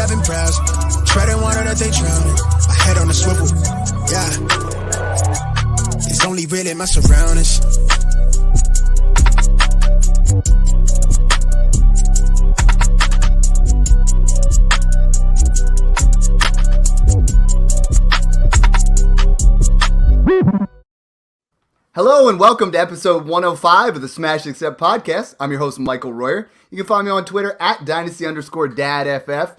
11 browse. Treading water that they drowning. My head on a swivel. Yeah. It's only really my surroundings. Hello and welcome to episode 105 of the Smash Accept podcast. I'm your host, Michael Royer. You can find me on Twitter at Dynasty_DadFF.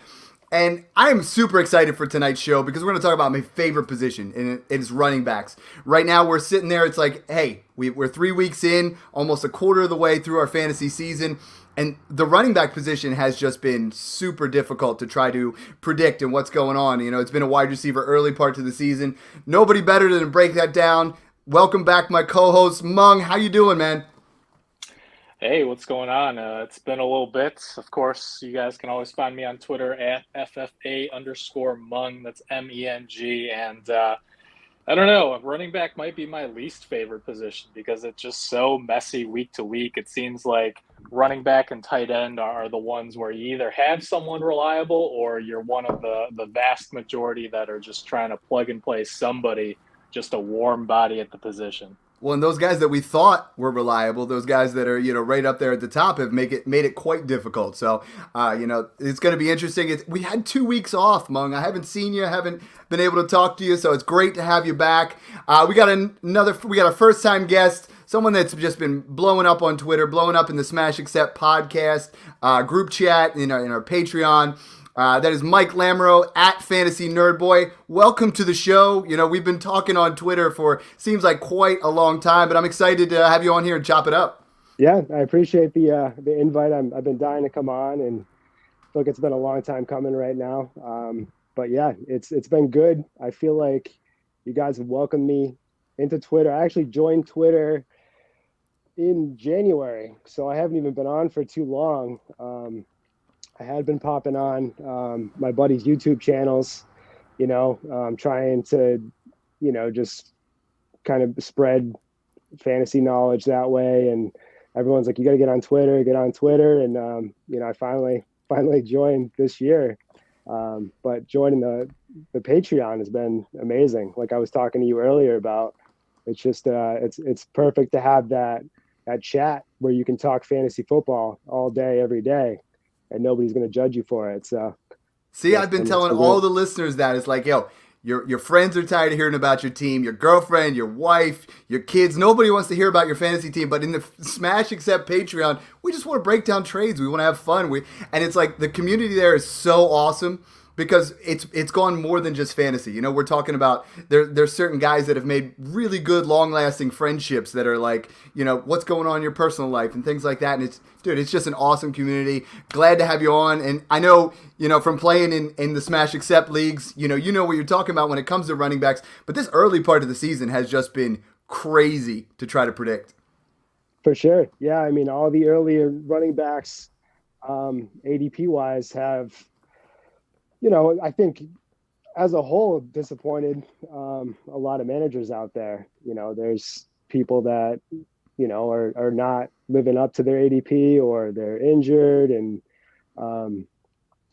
And I am super excited for tonight's show because we're going to talk about my favorite position, and it is running backs. Right now, we're sitting there. It's like, hey, we're 3 weeks in, almost a quarter of the way through our fantasy season. And the running back position has just been super difficult to try to predict and what's going on. You know, it's been a wide receiver early part of the season. Nobody better than to break that down. Welcome back, my co-host, Mung. How you doing, man? Hey, what's going on? It's been a little bit. Of course, you guys can always find me on Twitter at FFA_Mung. That's MENG. And I don't know, running back might be my least favorite position because it's just so messy week to week. It seems like running back and tight end are the ones where you either have someone reliable or you're one of the vast majority that are just trying to plug and play somebody, just a warm body at the position. Well, and those guys that we thought were reliable, those guys that are, right up there at the top have made it quite difficult. So, it's going to be interesting. We had 2 weeks off, Mung. I haven't seen you, haven't been able to talk to you, so it's great to have you back. We got a first-time guest, someone that's just been blowing up on Twitter, blowing up in the Smash Accept podcast group chat, in our Patreon. That is Mike Lamoureux at Fantasy Nerd Boy. Welcome to the show. We've been talking on Twitter for seems like quite a long time, but I'm excited to have you on here and chop it up. Yeah, I appreciate the invite. I've been dying to come on, and I feel like it's been a long time coming right now. But yeah, it's been good. I feel like you guys have welcomed me into Twitter. I actually joined Twitter in January, so I haven't even been on for too long. I had been popping on my buddy's YouTube channels, trying to, just kind of spread fantasy knowledge that way. And everyone's like, you got to get on Twitter. And, I finally joined this year. But joining the Patreon has been amazing. Like I was talking to you earlier about, it's just, it's perfect to have that chat where you can talk fantasy football all day, every day. And nobody's going to judge you for it. So, see, I've been telling all the listeners that it's like, yo, your friends are tired of hearing about your team, your girlfriend, your wife, your kids. Nobody wants to hear about your fantasy team. But in the Smash Accept Patreon, we just want to break down trades. We want to have fun. And it's like the community there is so awesome because it's gone more than just fantasy. We're talking about there's certain guys that have made really good, long-lasting friendships that are like, what's going on in your personal life and things like that. And it's just an awesome community. Glad to have you on. And I know, from playing in the Smash Accept leagues, you know what you're talking about when it comes to running backs. But this early part of the season has just been crazy to try to predict. For sure. Yeah, I mean, all the earlier running backs, ADP-wise, have – I think as a whole, disappointed a lot of managers out there. There's people that, are not living up to their ADP or they're injured. And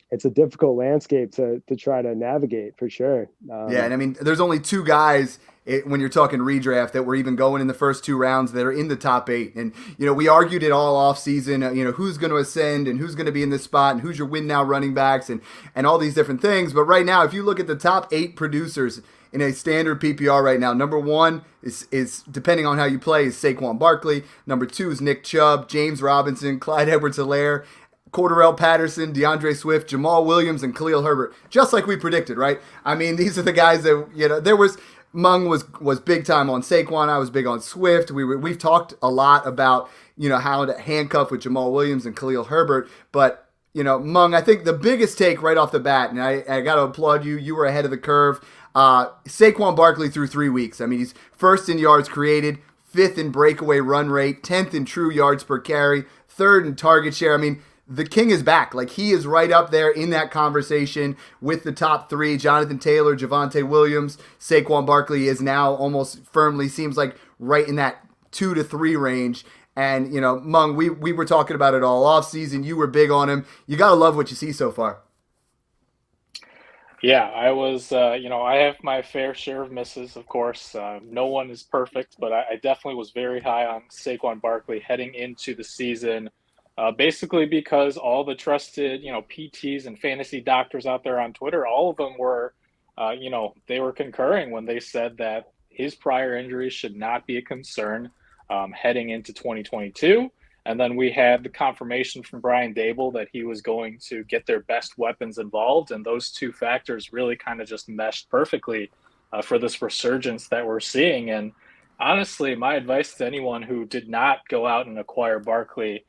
it's a difficult landscape to try to navigate for sure. Yeah, and I mean, there's only two guys when you're talking redraft that were even going in the first 2 rounds that are in the top 8. And, we argued it all off season, who's going to ascend and who's going to be in this spot and who's your win now running backs and all these different things. But right now, if you look at the top 8 producers in a standard PPR right now, number 1 is depending on how you play, is Saquon Barkley. Number 2 is Nick Chubb, James Robinson, Clyde Edwards-Helaire, Cordarrelle Patterson, DeAndre Swift, Jamal Williams, and Khalil Herbert. Just like we predicted, right? I mean, these are the guys that, there was... Mung was big time on Saquon. I was big on Swift. We've talked a lot about, how to handcuff with Jamal Williams and Khalil Herbert. But, Mung, I think the biggest take right off the bat, and I got to applaud you. You were ahead of the curve. Saquon Barkley through 3 weeks. I mean, he's first in yards created, 5th in breakaway run rate, 10th in true yards per carry, 3rd in target share. I mean, the king is back. Like, he is right up there in that conversation with the top 3. Jonathan Taylor, Javonte Williams, Saquon Barkley is now almost firmly seems like right in that 2 to 3 range. And, Mung, we were talking about it all off season. You were big on him. You got to love what you see so far. Yeah, I was, I have my fair share of misses, of course. No one is perfect, but I definitely was very high on Saquon Barkley heading into the season, basically because all the trusted, PTs and fantasy doctors out there on Twitter, all of them were, they were concurring when they said that his prior injuries should not be a concern heading into 2022. And then we had the confirmation from Brian Dable that he was going to get their best weapons involved. And those two factors really kind of just meshed perfectly for this resurgence that we're seeing. And honestly, my advice to anyone who did not go out and acquire Barkley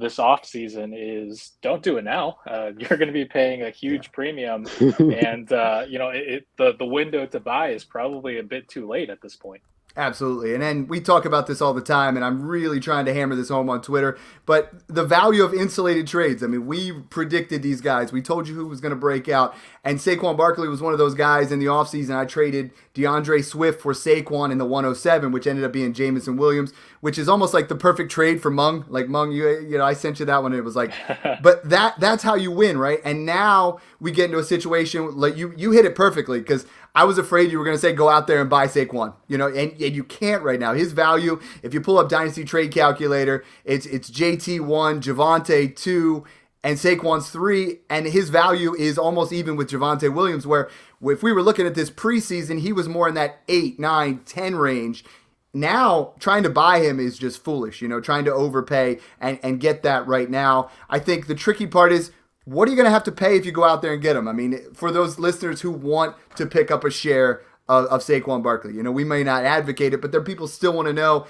this offseason is don't do it now. You're going to be paying a huge premium. And, the window to buy is probably a bit too late at this point. Absolutely. And then we talk about this all the time, and I'm really trying to hammer this home on Twitter. But the value of insulated trades. I mean, we predicted these guys. We told you who was going to break out. And Saquon Barkley was one of those guys in the offseason. I traded DeAndre Swift for Saquon in the 107, which ended up being Jameson Williams, which is almost like the perfect trade for Mung. Like Mung, I sent you that one. And it was like, but that's how you win, right? And now we get into a situation like you hit it perfectly, because I was afraid you were going to say go out there and buy Saquon, and you can't right now. His value, if you pull up Dynasty Trade Calculator, it's JT 1, Javonte 2, and Saquon's 3, and his value is almost even with Javonte Williams, where if we were looking at this preseason, he was more in that 8, 9, 10 range. Now, trying to buy him is just foolish, trying to overpay and get that right now. I think the tricky part is, what are you going to have to pay if you go out there and get him? I mean, for those listeners who want to pick up a share of Saquon Barkley, we may not advocate it, but there are people still want to know.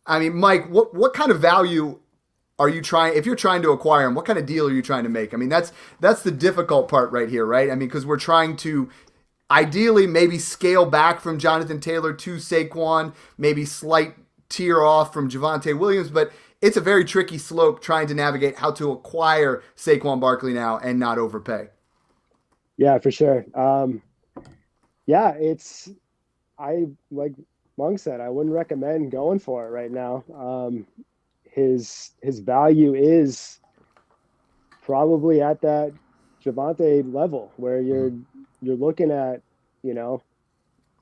I mean, Mike, what kind of value are you trying, if you're trying to acquire him, what kind of deal are you trying to make? I mean, that's the difficult part right here, right? I mean, because we're trying to ideally maybe scale back from Jonathan Taylor to Saquon, maybe slight tier off from Javonte Williams, but it's a very tricky slope trying to navigate how to acquire Saquon Barkley now and not overpay. Yeah, for sure. I like Monk said, I wouldn't recommend going for it right now. His value is probably at that Javonte level where you're looking at, I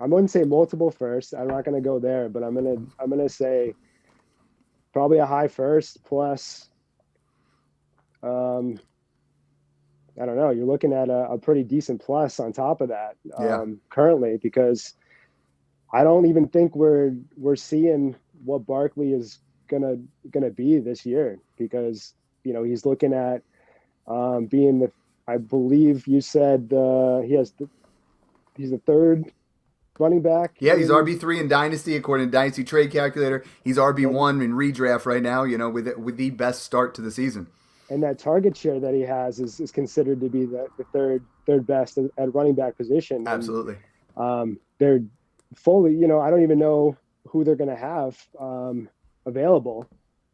wouldn't say multiple firsts. I'm not going to go there, but I'm gonna say probably a high first plus. I don't know. You're looking at a pretty decent plus on top of that currently, because I don't even think we're seeing what Barkley is gonna be this year, because he's looking at being the. I believe you said he's the third running back. Yeah, he's RB3 in Dynasty according to Dynasty Trade Calculator. He's RB1 in redraft right now. With the best start to the season. And that target share that he has is considered to be the third best at running back position. Absolutely. And, they're fully. I don't even know who they're going to have available.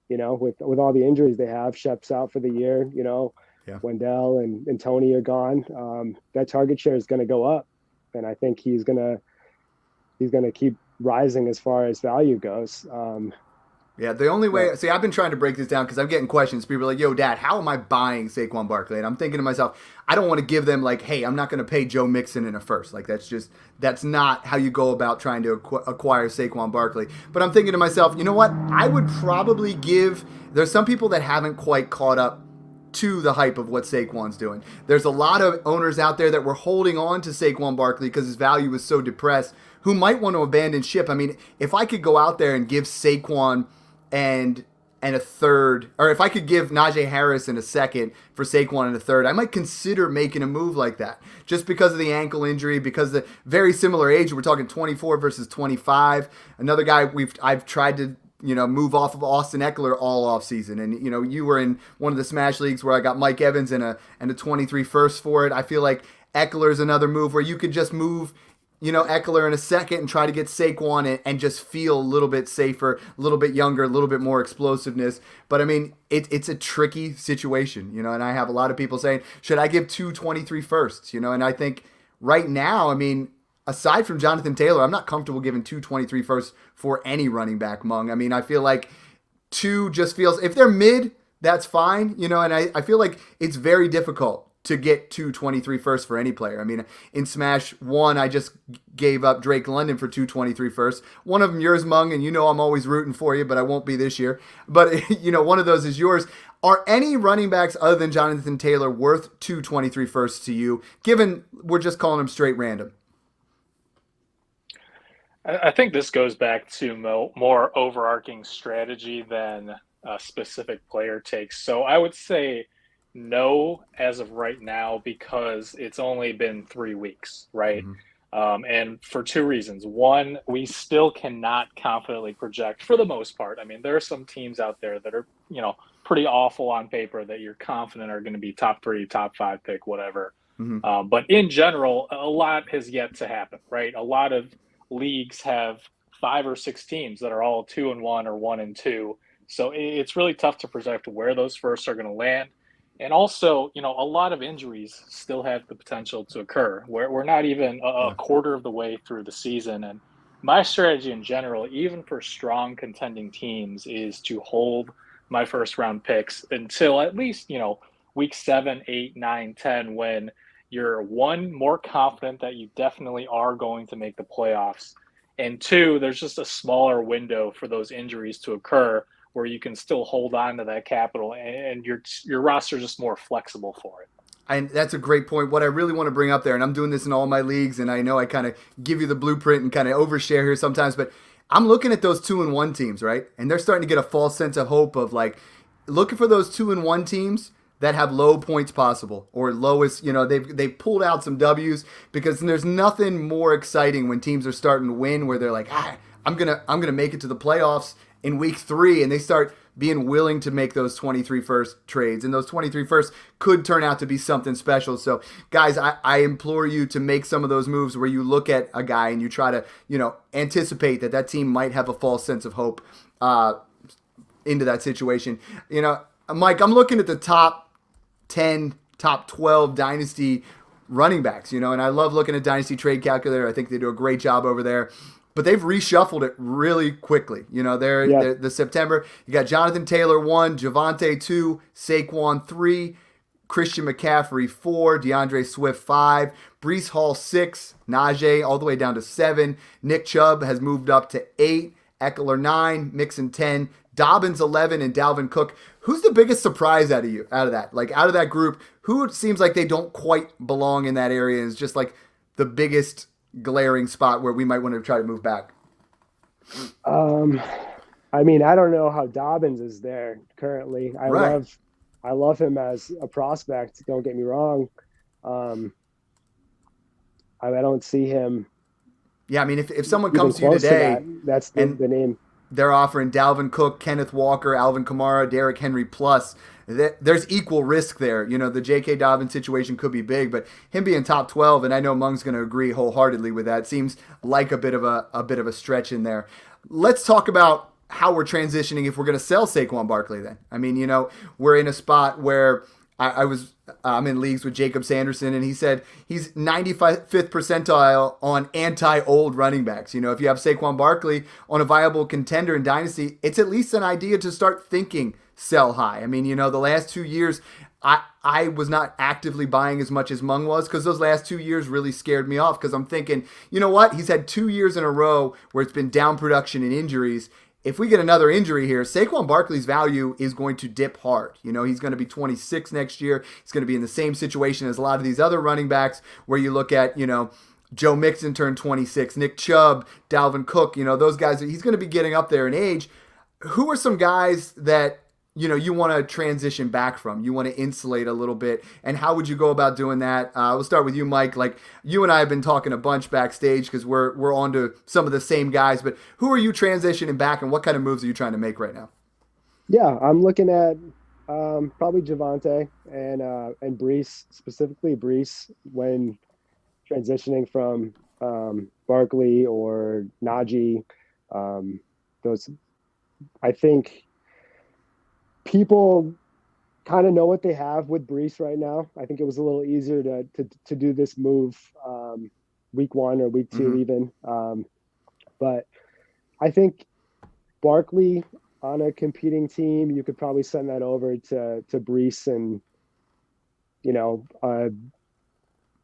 With all the injuries they have, Shep's out for the year. Wendell and Tony are gone. That target share is going to go up, and I think he's going to keep rising as far as value goes. Yeah, the only way... See, I've been trying to break this down because I'm getting questions. People are like, yo, Dad, how am I buying Saquon Barkley? And I'm thinking to myself, I don't want to give them like, hey, I'm not going to pay Joe Mixon in a first. Like, that's not how you go about trying to acquire Saquon Barkley. But I'm thinking to myself, you know what? I would probably give... There's some people that haven't quite caught up to the hype of what Saquon's doing. There's a lot of owners out there that were holding on to Saquon Barkley because his value was so depressed, who might want to abandon ship. I mean, if I could go out there and give Saquon and a third, or if I could give Najee Harris in a second for Saquon in a third, I might consider making a move like that, just because of the ankle injury, because the very similar age. We're talking 24 versus 25. Another guy I've tried to move off of Austin Eckler all off season. And, you were in one of the Smash Leagues where I got Mike Evans and a 23 first for it. I feel like Eckler's another move where you could just move, Eckler in a second and try to get Saquon and just feel a little bit safer, a little bit younger, a little bit more explosiveness. But, I mean, it's a tricky situation, and I have a lot of people saying, should I give 223 firsts, and I think right now, I mean, aside from Jonathan Taylor, I'm not comfortable giving 223 firsts for any running back, Mung. I mean, I feel like 2 just feels, if they're mid, that's fine, and I feel like it's very difficult to get 223 firsts for any player. I mean, in Smash 1, I just gave up Drake London for 223 firsts. One of them yours, Mung, and you know I'm always rooting for you, but I won't be this year. But, one of those is yours. Are any running backs other than Jonathan Taylor worth 223 firsts to you, given we're just calling them straight random? I think this goes back to more overarching strategy than a specific player takes. So I would say no as of right now because it's only been 3 weeks, right? And for 2 reasons. One, we still cannot confidently project for the most part. I mean, there are some teams out there that are, pretty awful on paper that you're confident are going to be top 3, top 5 pick, whatever. But in general, a lot has yet to happen, right? A lot of leagues have 5 or 6 teams that are all 2-1 or 1-2. So it's really tough to project where those firsts are going to land. And also, a lot of injuries still have the potential to occur. We're not even a quarter of the way through the season. And my strategy in general, even for strong contending teams, is to hold my first round picks until at least, week 7, 8, 9, 10, when you're, 1, more confident that you definitely are going to make the playoffs. And 2, there's just a smaller window for those injuries to occur where you can still hold on to that capital and your roster is just more flexible for it. And that's a great point. What I really want to bring up there, and I'm doing this in all my leagues, and I know I kind of give you the blueprint and kind of overshare here sometimes, but I'm looking at those 2-1 teams, right? And they're starting to get a false sense of hope of like looking for those 2-1 teams that have low points possible or lowest, they've pulled out some W's because there's nothing more exciting when teams are starting to win where they're like, I'm gonna make it to the playoffs in week 3, and they start being willing to make those 23 first trades. And those 23 firsts could turn out to be something special. So, guys, I implore you to make some of those moves where you look at a guy and you try to, anticipate that team might have a false sense of hope into that situation. Mike, I'm looking at the top 10, top 12 dynasty running backs, and I love looking at Dynasty Trade Calculator. I think they do a great job over there. But they've reshuffled it really quickly. They're the September. You got Jonathan Taylor 1, Javonte 2, Saquon 3, Christian McCaffrey 4, DeAndre Swift 5, Breece Hall 6, Najee all the way down to 7. Nick Chubb has moved up to 8, Eckler 9, Mixon 10, Dobbins 11, and Dalvin Cook. Who's the biggest surprise out of that? Like out of that group, who seems like they don't quite belong in that area and is just like the biggest glaring spot where we might want to try to move back? I mean, I don't know how Dobbins is there currently. I love him as a prospect. Don't get me wrong. I don't see him. Yeah, I mean, if someone comes to you today, that's the name. They're offering Dalvin Cook, Kenneth Walker, Alvin Kamara, Derrick Henry plus. There's equal risk there. The J.K. Dobbins situation could be big, but him being top 12, and I know Mung's going to agree wholeheartedly with that, seems like a bit of a stretch in there. Let's talk about how we're transitioning if we're going to sell Saquon Barkley then. I mean, we're in a spot where I'm in leagues with Jacob Sanderson, and he said he's 95th percentile on anti-old running backs. If you have Saquon Barkley on a viable contender in Dynasty, it's at least an idea to start thinking sell high. I mean, the last 2 years, I was not actively buying as much as Mung was because those last 2 years really scared me off because I'm thinking, you know what? He's had 2 years in a row where it's been down production and injuries. If we get another injury here, Saquon Barkley's value is going to dip hard. He's going to be 26 next year. He's going to be in the same situation as a lot of these other running backs where you look at, Joe Mixon turned 26, Nick Chubb, Dalvin Cook, those guys, he's going to be getting up there in age. Who are some guys that, you want to transition back from? You want to insulate a little bit. And how would you go about doing that? We'll start with you, Mike. Like, you and I have been talking a bunch backstage because we're on to some of the same guys. But who are you transitioning back, and what kind of moves are you trying to make right now? Yeah, I'm looking at probably Javonte and Breece, specifically Breece, when transitioning from Barkley or Najee. Those, I think, people kind of know what they have with Breece right now. I think it was a little easier to do this move week 1 or week 2 even. But I think Barkley on a competing team, you could probably send that over to Breece and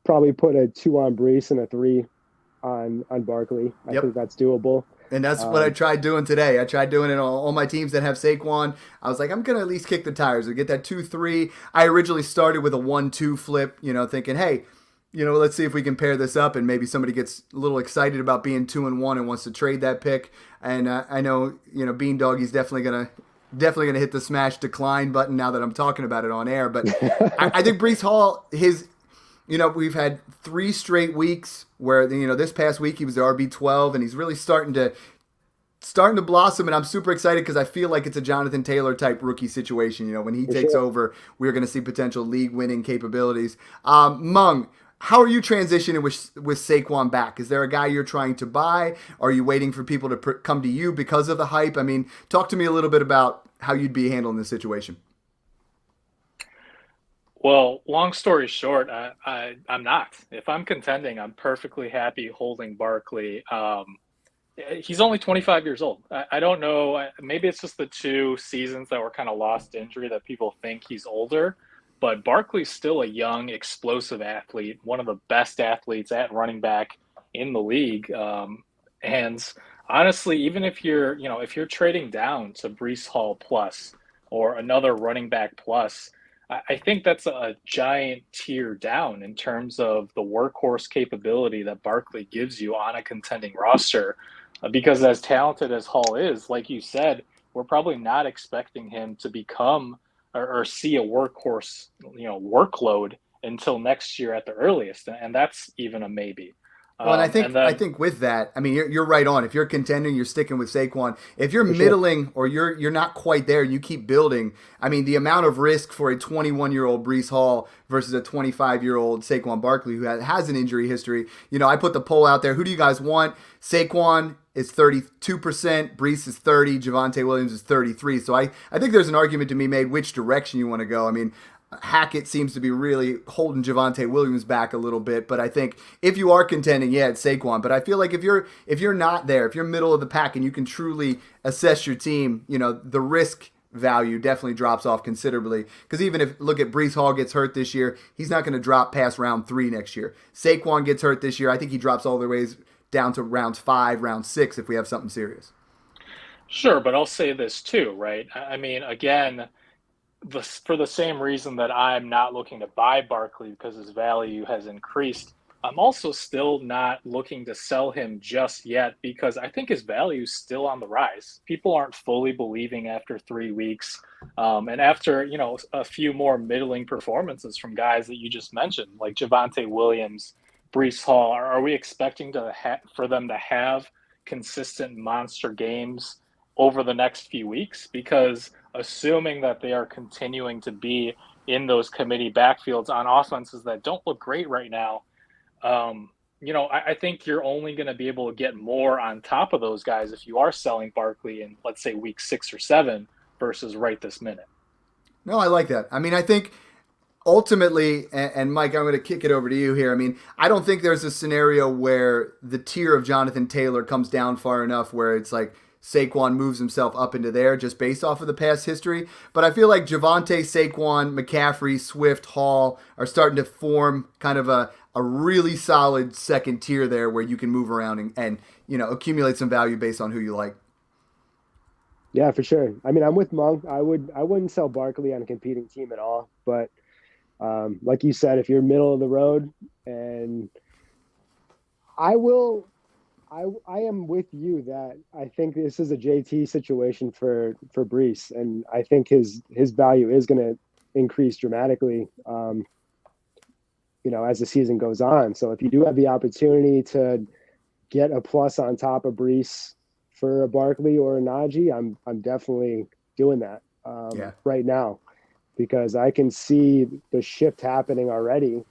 Probably put a 2 on Brees and a 3 on Barkley. I Yep. think that's doable. And that's what I tried doing today. I tried doing it on all my teams that have Saquon. I was like, I'm going to at least kick the tires and get that 2-3. I originally started with a 1-2 flip, thinking, hey, let's see if we can pair this up, and maybe somebody gets a little excited about being 2-1 and wants to trade that pick. And I know, Bean Doggy's definitely gonna hit the smash decline button now that I'm talking about it on air. But I think Brees Hall, we've had 3 straight weeks where this past week he was the RB12, and he's really starting to blossom, and I'm super excited because I feel like it's a Jonathan Taylor type rookie situation. When he takes over, we're going to see potential league winning capabilities. Mung, how are you transitioning with Saquon back? Is there a guy you're trying to buy? Are you waiting for people to come to you because of the hype? I mean, talk to me a little bit about how you'd be handling this situation. Well, long story short, I'm not. If I'm contending, I'm perfectly happy holding Barkley. He's only 25 years old. I don't know. Maybe it's just the 2 seasons that were kind of lost to injury that people think he's older. But Barkley's still a young, explosive athlete, one of the best athletes at running back in the league. And honestly, even if you're trading down to Brees Hall plus or another running back plus, I think that's a giant tier down in terms of the workhorse capability that Barkley gives you on a contending roster. Because as talented as Hall is, like you said, we're probably not expecting him to become or see a workhorse, workload until next year at the earliest, and that's even a maybe. Well, and I think with that, I mean, you're right on. If you're contending, you're sticking with Saquon. If you're middling or you're not quite there and you keep building, I mean, the amount of risk for a 21-year-old Brees Hall versus a 25-year-old Saquon Barkley who has an injury history. I put the poll out there. Who do you guys want? Saquon is 32%, Brees is 30%, Javonte Williams is 33%. So I think there's an argument to be made which direction you want to go. I mean, Hackett seems to be really holding Javonte Williams back a little bit, but I think if you are contending, it's Saquon. But I feel like if you're not there, if you're middle of the pack and you can truly assess your team, the risk value definitely drops off considerably. Because even if look at Brees Hall gets hurt this year, he's not going to drop past round 3 next year. Saquon gets hurt this year, I think he drops all the ways down to round 5, round 6 if we have something serious. Sure, but I'll say this too, right? I mean, again, for the same reason that I'm not looking to buy Barkley because his value has increased, I'm also still not looking to sell him just yet because I think his value is still on the rise. People aren't fully believing after 3 weeks. And after, a few more middling performances from guys that you just mentioned, like Javonte Williams, Brees Hall, are we expecting for them to have consistent monster games over the next few weeks? Because assuming that they are continuing to be in those committee backfields on offenses that don't look great right now, I think you're only going to be able to get more on top of those guys if you are selling Barkley in, let's say, week 6 or 7 versus right this minute. No, I like that. I mean, I think ultimately, and Mike, I'm going to kick it over to you here. I mean, I don't think there's a scenario where the tier of Jonathan Taylor comes down far enough where it's like Saquon moves himself up into there just based off of the past history. But I feel like Javonte, Saquon, McCaffrey, Swift, Hall are starting to form kind of a really solid second tier there where you can move around and accumulate some value based on who you like. Yeah, for sure. I mean, I'm with Monk. I wouldn't sell Barkley on a competing team at all. But like you said, if you're middle of the road, and I am with you that I think this is a JT situation for Brees, and I think his value is going to increase dramatically, as the season goes on. So if you do have the opportunity to get a plus on top of Brees for a Barkley or a Najee, I'm definitely doing that right now, because I can see the shift happening already,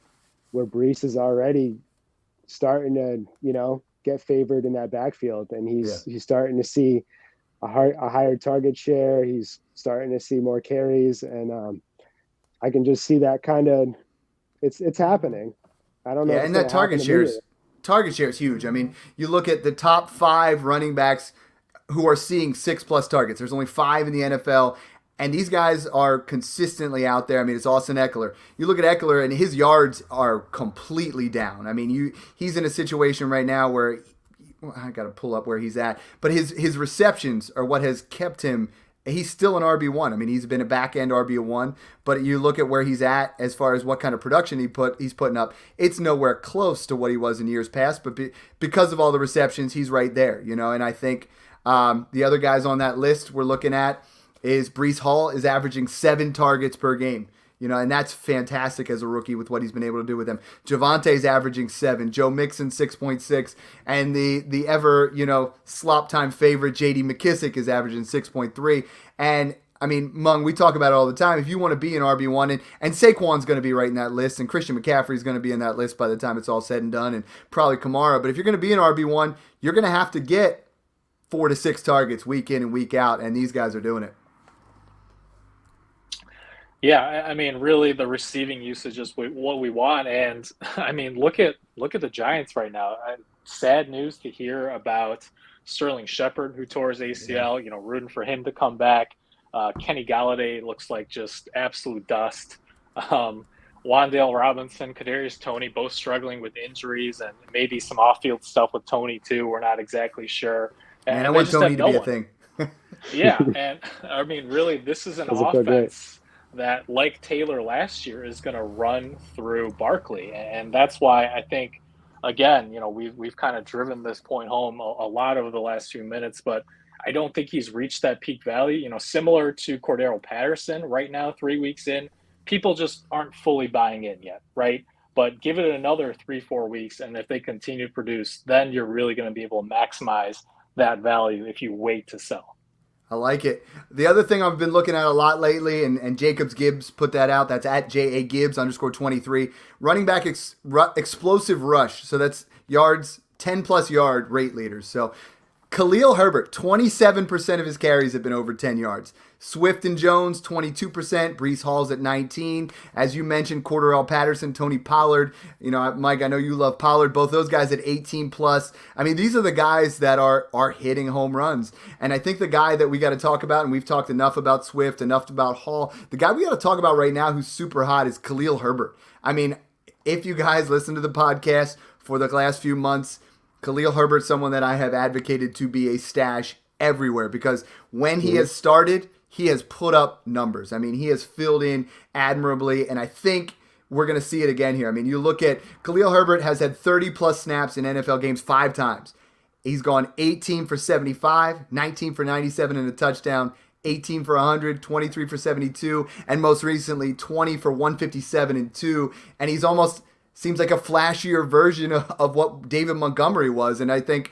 where Brees is already starting to get favored in that backfield, and he's starting to see a higher target share. He's starting to see more carries, and I can just see that kind of it's happening. I don't know. Yeah, and that target share is huge. I mean, you look at the top 5 running backs who are seeing 6+ targets. There's only 5 in the NFL. And these guys are consistently out there. I mean, it's Austin Eckler. You look at Eckler, and his yards are completely down. I mean, he's in a situation right now where I got to pull up where he's at. But his receptions are what has kept him. He's still an RB1. I mean, he's been a back-end RB1. But you look at where he's at as far as what kind of production he's putting up, it's nowhere close to what he was in years past. But because of all the receptions, he's right there. And I think the other guys on that list we're looking at is Breece Hall is averaging 7 targets per game. And that's fantastic as a rookie with what he's been able to do with them. Javante's averaging 7, Joe Mixon 6.6, and the ever, slop time favorite J.D. McKissick is averaging 6.3. And I mean, Mung, we talk about it all the time. If you want to be an RB1, and Saquon's going to be right in that list, and Christian McCaffrey's going to be in that list by the time it's all said and done, and probably Kamara. But if you're going to be an RB1, you're going to have to get 4 to 6 targets week in and week out, and these guys are doing it. Yeah, I mean, really, the receiving usage is what we want, and I mean, look at the Giants right now. Sad news to hear about Sterling Shepard, who tore his ACL. Rooting for him to come back. Kenny Galladay looks like just absolute dust. Wan'Dale Robinson, Kadarius Toney, both struggling with injuries and maybe some off-field stuff with Toney too. We're not exactly sure. And I want Toney to be a thing. Yeah, and I mean, really, this is an offense that, like Taylor last year, is going to run through Barkley. And that's why I think, again, we've kind of driven this point home a lot over the last few minutes, but I don't think he's reached that peak value. Similar to Cordero Patterson right now, 3 weeks in, people just aren't fully buying in yet, right? But give it another 3-4 weeks, and if they continue to produce, then you're really going to be able to maximize that value if you wait to sell. I like it. The other thing I've been looking at a lot lately, and Jacobs Gibbs put that out, that's at JA Gibbs _23, running back explosive rush. So that's yards, 10-plus yard rate leaders. So Khalil Herbert, 27% of his carries have been over 10 yards. Swift and Jones, 22%. Breece Hall's at 19%. As you mentioned, Cordero Patterson, Tony Pollard. Mike, I know you love Pollard. Both those guys at 18+. I mean, these are the guys that are hitting home runs. And I think the guy that we got to talk about, and we've talked enough about Swift, enough about Hall, the guy we got to talk about right now who's super hot is Khalil Herbert. I mean, if you guys listen to the podcast for the last few months, Khalil Herbert's someone that I have advocated to be a stash everywhere because when he has started, he has put up numbers. I mean, he has filled in admirably, and I think we're going to see it again here. I mean, you look at Khalil Herbert has had 30-plus snaps in NFL games 5 times. He's gone 18 for 75, 19 for 97 and a touchdown, 18 for 100, 23 for 72, and most recently 20 for 157 and 2. And he's almost seems like a flashier version of what David Montgomery was. And I think,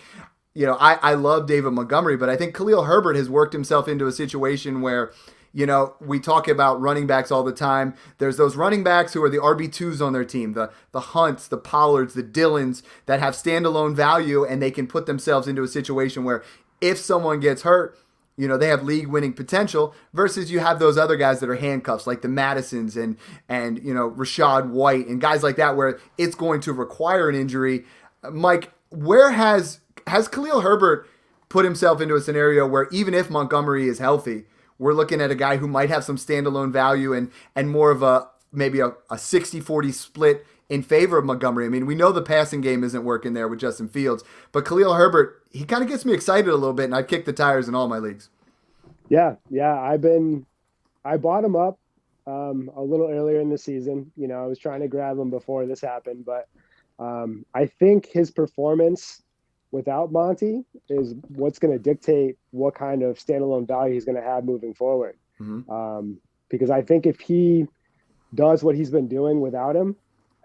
I love David Montgomery, but I think Khalil Herbert has worked himself into a situation where, we talk about running backs all the time. There's those running backs who are the RB2s on their team, the Hunts, the Pollards, the Dillons that have standalone value, and they can put themselves into a situation where if someone gets hurt, they have league-winning potential versus you have those other guys that are handcuffs like the Madisons and Rashad White and guys like that where it's going to require an injury. Mike, where has Khalil Herbert put himself into a scenario where even if Montgomery is healthy, we're looking at a guy who might have some standalone value and more of maybe a 60-40 split in favor of Montgomery? I mean, we know the passing game isn't working there with Justin Fields, but Khalil Herbert, he kind of gets me excited a little bit, and I've kicked the tires in all my leagues. Yeah. I bought him up a little earlier in the season. I was trying to grab him before this happened, but I think his performance without Monty is what's going to dictate what kind of standalone value he's going to have moving forward. Mm-hmm. Because I think if he does what he's been doing without him,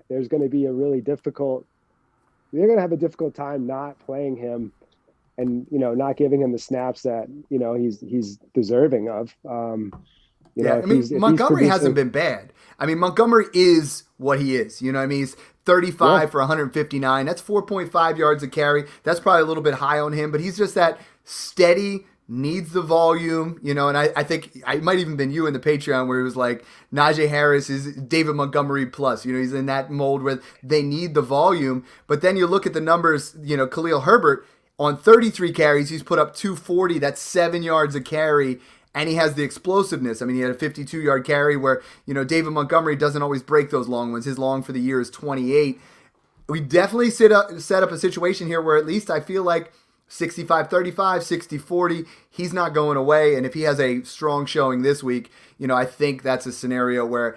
there's going to be they're going to have a difficult time not playing him and, not giving him the snaps that, he's deserving of. Montgomery hasn't been bad. I mean, Montgomery is what he is. He's 35 for 159. That's 4.5 yards a carry. That's probably a little bit high on him, but he's just that steady, needs the volume, and I think I might even been you in the Patreon where it was like Najee Harris is David Montgomery plus, he's in that mold where they need the volume. But then you look at the numbers, Khalil Herbert on 33 carries, he's put up 240. That's 7 yards a carry. and he has the explosiveness. I mean, he had a 52-yard carry where, David Montgomery doesn't always break those long ones. His long for the year is 28. We definitely set up a situation here where at least I feel like 65-35, 60-40, he's not going away. And if he has a strong showing this week, I think that's a scenario where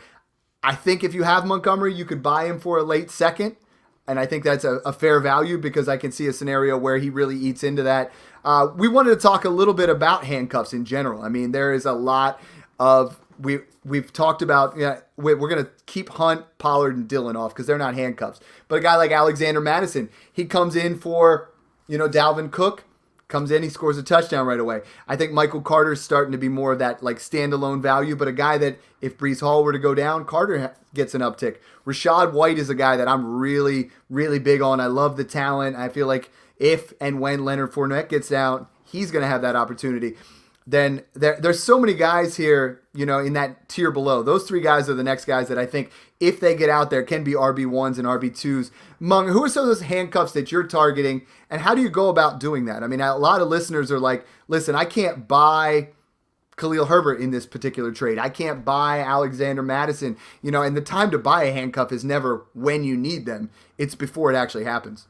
I think if you have Montgomery, you could buy him for a late second. And I think that's a fair value because I can see a scenario where he really eats into that. We wanted to talk a little bit about handcuffs in general. I mean, there is a lot of we've talked about. We're going to keep Hunt, Pollard, and Dillon off because they're not handcuffs. But a guy like Alexander Mattison, he comes in for Dalvin Cook. Comes in, he scores a touchdown right away. I think Michael Carter's starting to be more of that like standalone value, but a guy that if Breece Hall were to go down, Carter gets an uptick. Rashad White is a guy that I'm really, really big on. I love the talent. I feel like if and when Leonard Fournette gets down, he's going to have that opportunity. Then there's so many guys here, in that tier below. Those three guys are the next guys that I think, if they get out there, can be RB1s and RB2s. Mung, who are some of those handcuffs that you're targeting, and how do you go about doing that? I mean, a lot of listeners are like, listen, I can't buy Khalil Herbert in this particular trade. I can't buy Alexander Mattison, and the time to buy a handcuff is never when you need them. It's before it actually happens.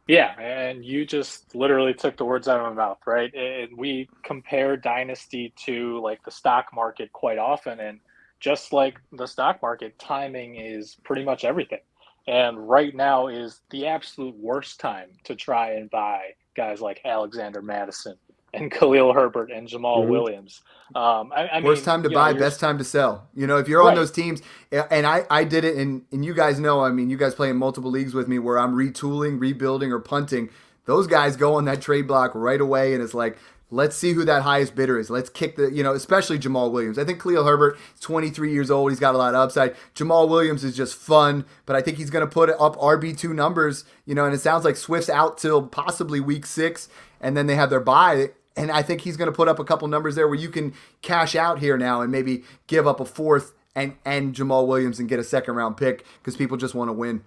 Yeah, and you just literally took the words out of my mouth, right? And we compare Dynasty to like the stock market quite often, and just like the stock market, timing is pretty much everything. And right now is the absolute worst time to try and buy guys like Alexander Mattison and Khalil Herbert and Jamal Williams. Worst time to buy, best time to sell. If you're on those teams, and I did it, and you guys know, I mean, you guys play in multiple leagues with me where I'm retooling, rebuilding, or punting. Those guys go on that trade block right away, and it's like, let's see who that highest bidder is. Let's kick especially Jamal Williams. I think Khalil Herbert is 23 years old. He's got a lot of upside. Jamal Williams is just fun, but I think he's going to put up RB2 numbers, and it sounds like Swift's out till possibly week 6, and then they have their bye. And I think he's going to put up a couple numbers there where you can cash out here now and maybe give up a fourth and Jamal Williams and get a second-round pick because people just want to win.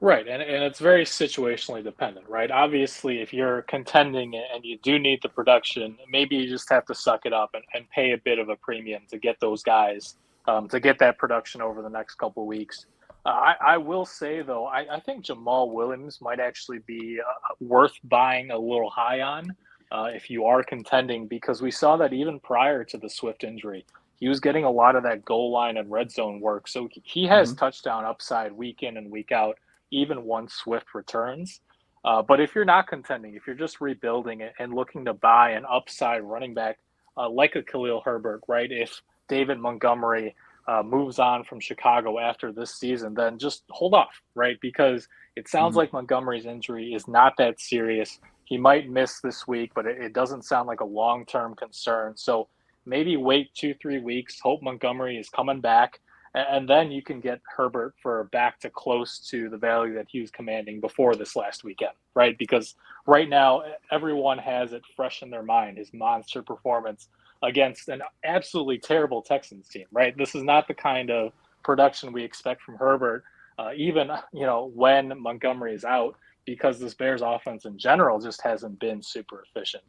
Right, and it's very situationally dependent, right? Obviously, if you're contending and you do need the production, maybe you just have to suck it up and pay a bit of a premium to get those guys, to get that production over the next couple of weeks. I will say, though, I think Jamal Williams might actually be worth buying a little high on if you are contending, because we saw that even prior to the Swift injury, he was getting a lot of that goal line and red zone work. So he has touchdown upside week in and week out, even once Swift returns. But if you're not contending, if you're just rebuilding it and looking to buy an upside running back like a Khalil Herbert, right? If David Montgomery moves on from Chicago after this season, then just hold off, right? Because it sounds like Montgomery's injury is not that serious. He might miss this week, but it doesn't sound like a long-term concern. So maybe wait 2-3 weeks, hope Montgomery is coming back, and then you can get Herbert for back to close to the value that he was commanding before this last weekend, right? Because right now, everyone has it fresh in their mind, his monster performance against an absolutely terrible Texans team, right? This is not the kind of production we expect from Herbert, even, when Montgomery is out, because this Bears offense in general just hasn't been super efficient.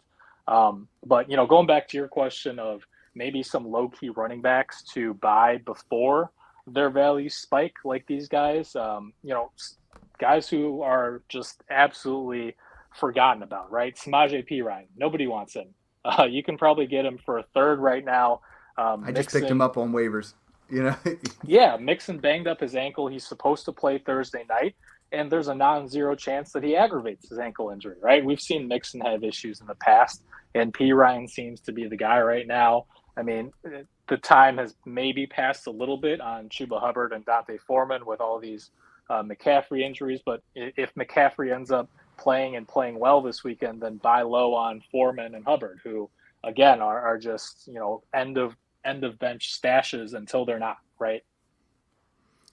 But, going back to your question of maybe some low-key running backs to buy before their values spike, like these guys, guys who are just absolutely forgotten about, right? Samaje Perine, nobody wants him. You can probably get him for a third right now. I just picked him up on waivers, Yeah, Mixon banged up his ankle. He's supposed to play Thursday night, and there's a non-zero chance that he aggravates his ankle injury, right? We've seen Mixon have issues in the past, and Perine seems to be the guy right now. I mean, the time has maybe passed a little bit on Chuba Hubbard and Dante Foreman with all these McCaffrey injuries, but if McCaffrey ends up playing well this weekend, then buy low on Foreman and Hubbard, who again are just end of bench stashes until they're not, right?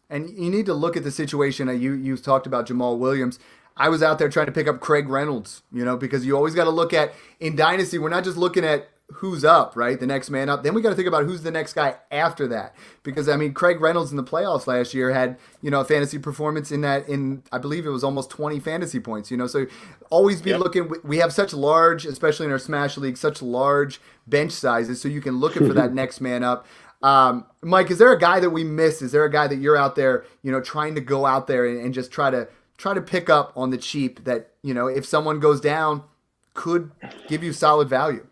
And you need to look at the situation. You talked about Jamal Williams. I was out there trying to pick up Craig Reynolds, because you always got to look at, in Dynasty, we're not just looking at who's up, right? The next man up. Then we got to think about who's the next guy after that. Because, I mean, Craig Reynolds in the playoffs last year had, a fantasy performance I believe it was almost 20 fantasy points, so always be looking. We have such large, especially in our Smash League, such large bench sizes, so you can look for that next man up. Mike, is there a guy that we miss? Is there a guy that you're out there, trying to go out there and just try to pick up on the cheap that, if someone goes down, could give you solid value?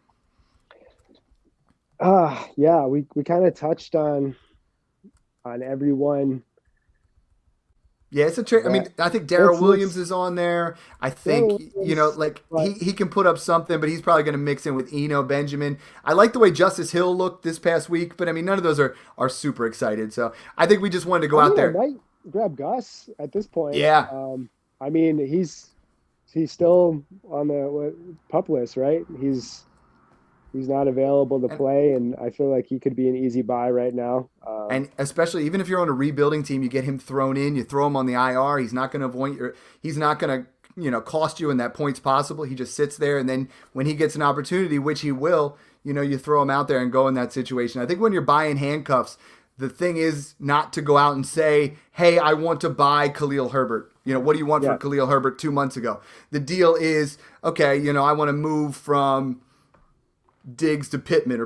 Yeah, we kind of touched on everyone. Yeah, it's a trick. I mean, I think Darrell Williams is on there. I think, he can put up something, but he's probably going to mix in with Eno Benjamin. I like the way Justice Hill looked this past week, but I mean, none of those are super excited. So I think we just wanted to go out there. I might grab Gus at this point. Yeah. I mean, he's still on the pup list, right? He's not available to play, and I feel like he could be an easy buy right now. And especially even if you're on a rebuilding team, you get him thrown in, you throw him on the IR. He's not going to cost you in that points possible. He just sits there, and then when he gets an opportunity, which he will, you throw him out there and go in that situation. I think when you're buying handcuffs, the thing is not to go out and say, hey, I want to buy Khalil Herbert. What do you want for Khalil Herbert 2 months ago? The deal is, okay, I want to move from Diggs to Pittman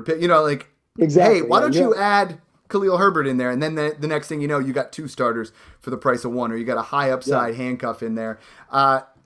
exactly. Hey, why don't you add Khalil Herbert in there? And then the next thing you know, you got 2 starters for the price of 1, or you got a high upside handcuff in there.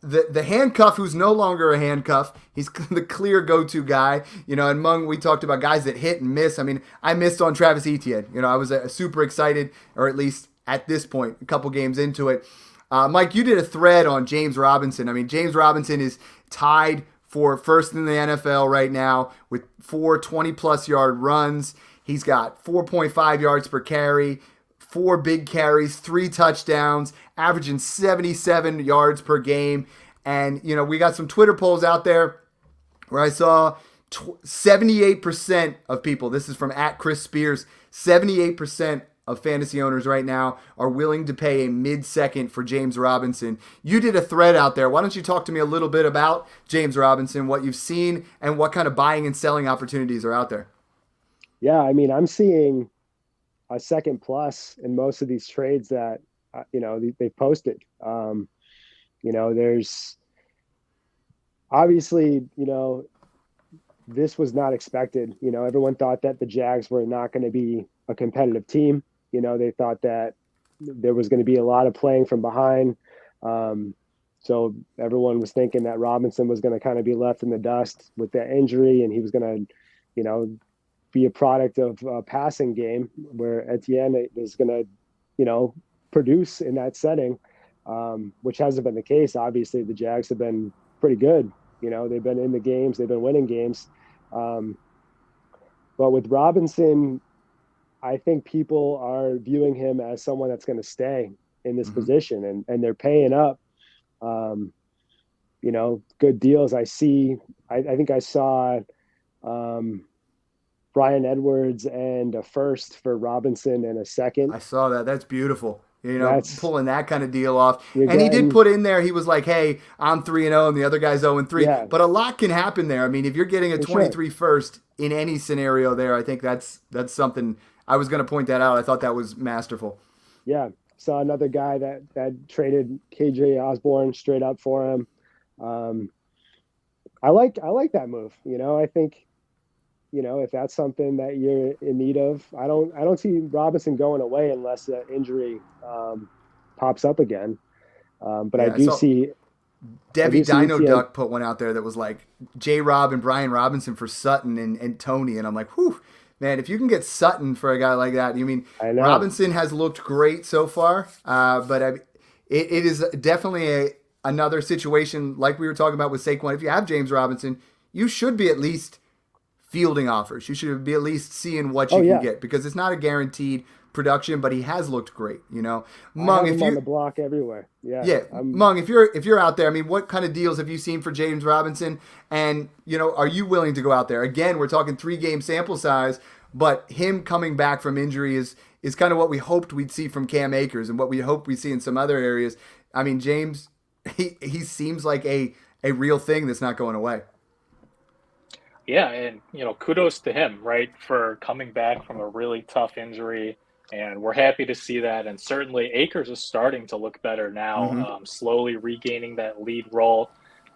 The handcuff who's no longer a handcuff, he's the clear go-to guy. And Mung, we talked about guys that hit and miss. I mean, I missed on Travis Etienne. I was super excited, or at least at this point, a couple games into it. Mike, you did a thread on James Robinson. I mean, James Robinson is tied for first in the NFL right now with 4 20-plus yard runs. He's got 4.5 yards per carry, 4 big carries, 3 touchdowns, averaging 77 yards per game. And, we got some Twitter polls out there where I saw 78% of people, this is from @Chris Spears, 78% of fantasy owners right now are willing to pay a mid-second for James Robinson. You did a thread out there. Why don't you talk to me a little bit about James Robinson, what you've seen, and what kind of buying and selling opportunities are out there? Yeah, I mean, I'm seeing a second plus in most of these trades that, they've posted. There's obviously, this was not expected. Everyone thought that the Jags were not going to be a competitive team. They thought that there was going to be a lot of playing from behind. So everyone was thinking that Robinson was going to kind of be left in the dust with that injury, and he was going to, be a product of a passing game where Etienne is going to, produce in that setting, which hasn't been the case. Obviously, the Jags have been pretty good. They've been in the games, they've been winning games. But with Robinson, I think people are viewing him as someone that's going to stay in this position, and they're paying up, good deals. I think I saw Brian Edwards and a first for Robinson and a second. I saw that. That's beautiful. Pulling that kind of deal off. And he did put in there, he was like, hey, I'm 3-0 and the other guy's 0-3. Yeah. But a lot can happen there. I mean, if you're getting a 23 first in any scenario there, I think that's something. I was going to point that out. I thought that was masterful. Yeah. Saw another guy that traded KJ Osborne straight up for him. I like that move. I think, if that's something that you're in need of, I don't see Robinson going away unless the injury pops up again. But yeah, I do see Debbie Dino Duck put one out there that was like J-Rob and Brian Robinson for Sutton and Tony. And I'm like, whew, man, if you can get Sutton for a guy like that, Robinson has looked great so far. But it is definitely another situation like we were talking about with Saquon. If you have James Robinson, you should be at least fielding offers. You should be at least seeing what you can get, because it's not a guaranteed production, but he has looked great. Mung, if you on the block everywhere, Mung, if you're out there, what kind of deals have you seen for James Robinson? And are you willing to go out there? Again, we're talking 3-game sample size, but him coming back from injury is kind of what we hoped we'd see from Cam Akers and what we hope we see in some other areas. James, he seems like a real thing that's not going away. Yeah, and kudos to him, right, for coming back from a really tough injury, and we're happy to see that. And certainly, Akers is starting to look better now, Hmm. slowly regaining that lead role.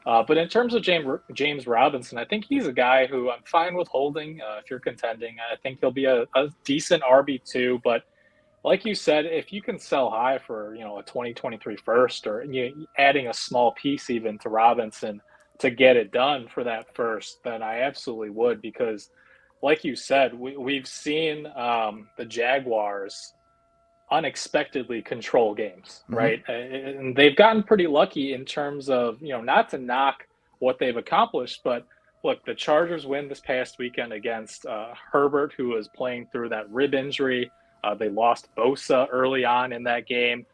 But in terms of James Robinson, I think he's a guy who I'm fine with holding if you're contending. I think he'll be a decent RB2, but like you said, if you can sell high for a 2023 first, or adding a small piece even to Robinson to get it done for that first, then I absolutely would, because like you said, we've seen the Jaguars unexpectedly control games, Hmm. right? And they've gotten pretty lucky in terms of, not to knock what they've accomplished, but look, the Chargers win this past weekend against Herbert, who was playing through that rib injury. They lost Bosa early on in that game.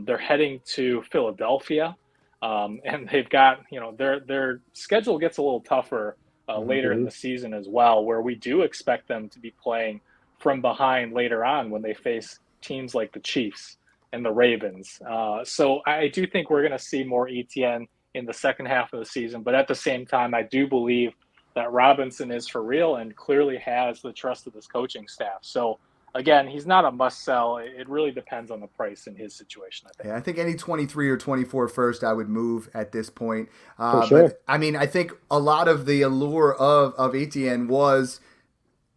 They're heading to Philadelphia, and they've got, their schedule gets a little tougher later in Mhm. the season as well, where we do expect them to be playing from behind later on when they face teams like the Chiefs and the Ravens. So I do think we're going to see more ETN in the second half of the season. But at the same time, I do believe that Robinson is for real and clearly has the trust of this coaching staff. So again, he's not a must sell. It really depends on the price in his situation, I think. Yeah, I think any 23 or 24 first I would move at this point. For sure. But I mean, I think a lot of the allure of ATN was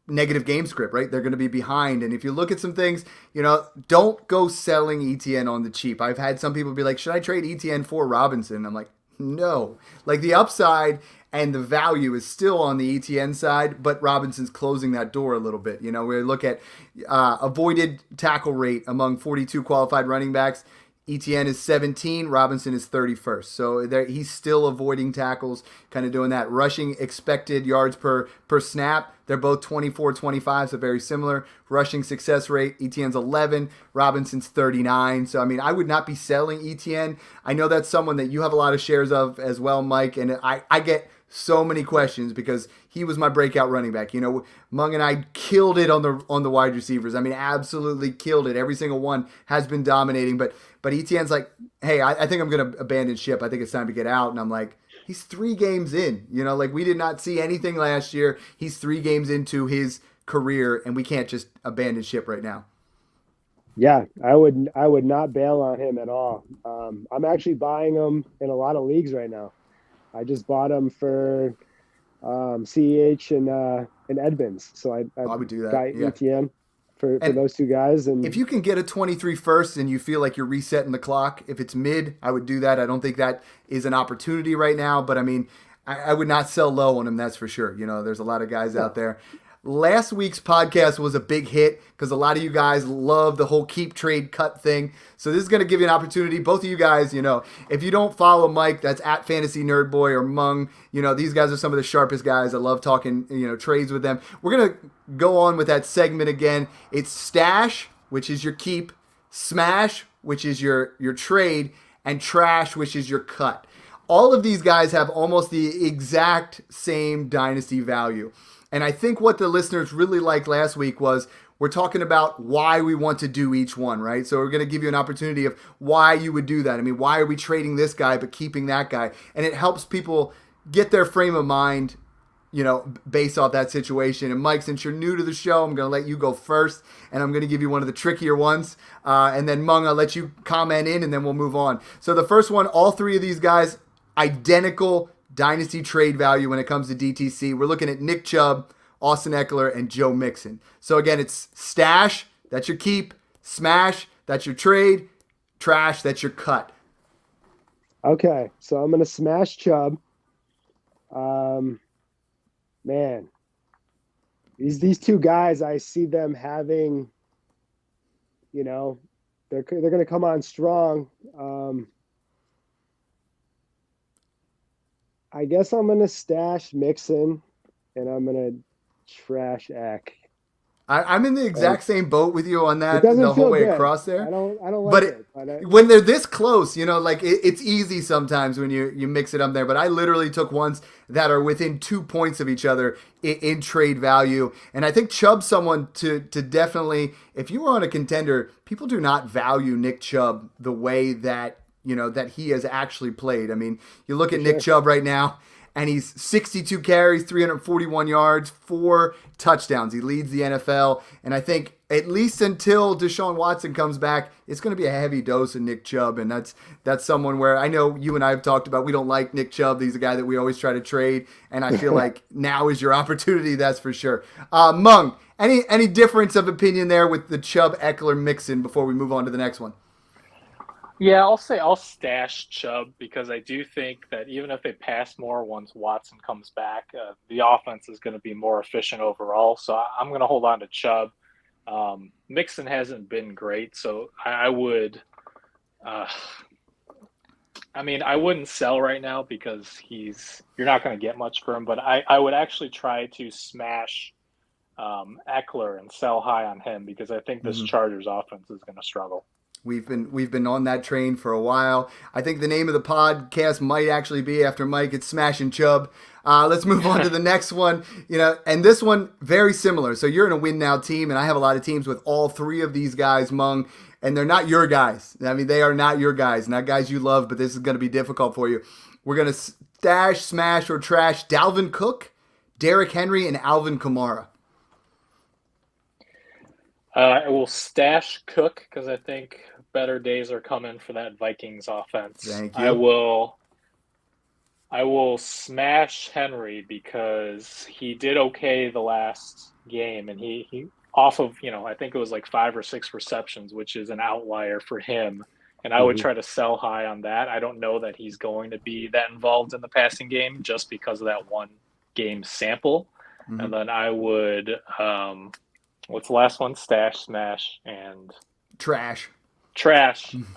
negative game script, right? They're going to be behind. And if you look at some things, don't go selling ETN on the cheap. I've had some people be like, should I trade ETN for Robinson? I'm like, no. Like the upside and the value is still on the ETN side, but Robinson's closing that door a little bit. We look at avoided tackle rate among 42 qualified running backs. ETN is 17, Robinson is 31st. So he's still avoiding tackles, kind of doing that. Rushing expected yards per snap, they're both 24, 25, so very similar. Rushing success rate, ETN's 11, Robinson's 39. So, I mean, I would not be selling ETN. I know that's someone that you have a lot of shares of as well, Mike, and I get so many questions because he was my breakout running back. Mung and I killed it on the wide receivers. I mean, absolutely killed it. Every single one has been dominating, but ETN's like, hey, I think I'm going to abandon ship. I think it's time to get out. And I'm like, he's 3 games in. Like we did not see anything last year. He's 3 games into his career, and we can't just abandon ship right now. Yeah, I would not bail on him at all. I'm actually buying him in a lot of leagues right now. I just bought him for CEH and Edmonds. So I would do that. Got Yeah. ETN for those 2 guys. And if you can get a 23 first and you feel like you're resetting the clock, if it's mid, I would do that. I don't think that is an opportunity right now, but I mean, I would not sell low on him, that's for sure. There's a lot of guys out there. Last week's podcast was a big hit because a lot of you guys love the whole keep, trade, cut thing. So this is going to give you an opportunity. Both of you guys, if you don't follow Mike, that's at Fantasy Nerd Boy or Mung. These guys are some of the sharpest guys. I love talking, trades with them. We're going to go on with that segment again. It's stash, which is your keep, smash, which is your trade, and trash, which is your cut. All of these guys have almost the exact same dynasty value. And I think what the listeners really liked last week was we're talking about why we want to do each one, right? So we're going to give you an opportunity of why you would do that. I mean, why are we trading this guy but keeping that guy? And it helps people get their frame of mind, based off that situation. And Mike, since you're new to the show, I'm going to let you go first, and I'm going to give you one of the trickier ones. And then Mung, I'll let you comment in, and then we'll move on. So the first one, all 3 of these guys, identical dynasty trade value when it comes to DTC. We're looking at Nick Chubb, Austin Eckler, and Joe Mixon. So again, it's stash, that's your keep, smash, that's your trade, trash, that's your cut. Okay, so I'm going to smash Chubb. Man, these 2 guys, I see them having, they're going to come on strong. I guess I'm going to stash Mixon, and I'm going to trash Eck. I'm in the exact same boat with you on that It doesn't the whole feel way good. across there. I don't like But it. when they're this close, it's easy sometimes when you mix it up there. But I literally took ones that are within 2 points of each other in trade value. And I think Chubb's someone to definitely, if you were on a contender, people do not value Nick Chubb the way that, that he has actually played. I mean, you look at Nick Chubb right now, and he's 62 carries, 341 yards, 4 touchdowns. He leads the NFL, and I think at least until Deshaun Watson comes back, it's going to be a heavy dose of Nick Chubb, and that's someone where I know you and I have talked about we don't like Nick Chubb. He's a guy that we always try to trade, and I feel like now is your opportunity, that's for sure. Mung, any difference of opinion there with the Chubb-Eckler mix-in before we move on to the next one? Yeah, I'll say I'll stash Chubb because I do think that even if they pass more once Watson comes back, the offense is going to be more efficient overall. So I'm going to hold on to Chubb. Mixon hasn't been great, so I would I wouldn't sell right now because you're not going to get much for him, but I would actually try to smash Eckler and sell high on him because I think this Chargers offense is going to struggle. We've been on that train for a while. I think the name of the podcast might actually be after Mike. It's Smashing Chubb. Let's move on to the next one. And this one very similar. So you're in a win now team, and I have a lot of teams with all 3 of these guys, Mung, and they're not your guys. I mean, they are not your guys, not guys you love. But this is going to be difficult for you. We're going to stash, smash, or trash Dalvin Cook, Derrick Henry, and Alvin Kamara. I will stash Cook because I think better days are coming for that Vikings offense. Thank you. I will smash Henry because he did okay the last game, and he off of, I think it was like 5 or 6 receptions, which is an outlier for him. And I would try to sell high on that. I don't know that he's going to be that involved in the passing game just because of that one game sample. And then I would, what's the last one? Stash, smash, and Trash.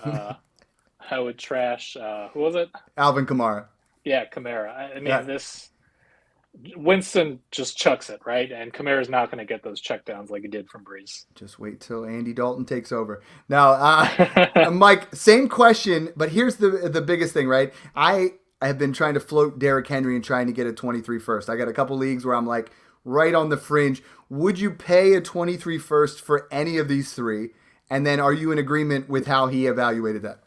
I would trash. Who was it? Alvin Kamara. Yeah, Kamara. This Winston just chucks it, right? And Kamara's not going to get those checkdowns like he did from Breeze. Just wait till Andy Dalton takes over. Now, Mike, same question, but here's the biggest thing, right? I have been trying to float Derrick Henry and trying to get a 23 first. I got a couple leagues where I'm like right on the fringe. Would you pay a 23 first for any of these 3? And then are you in agreement with how he evaluated that?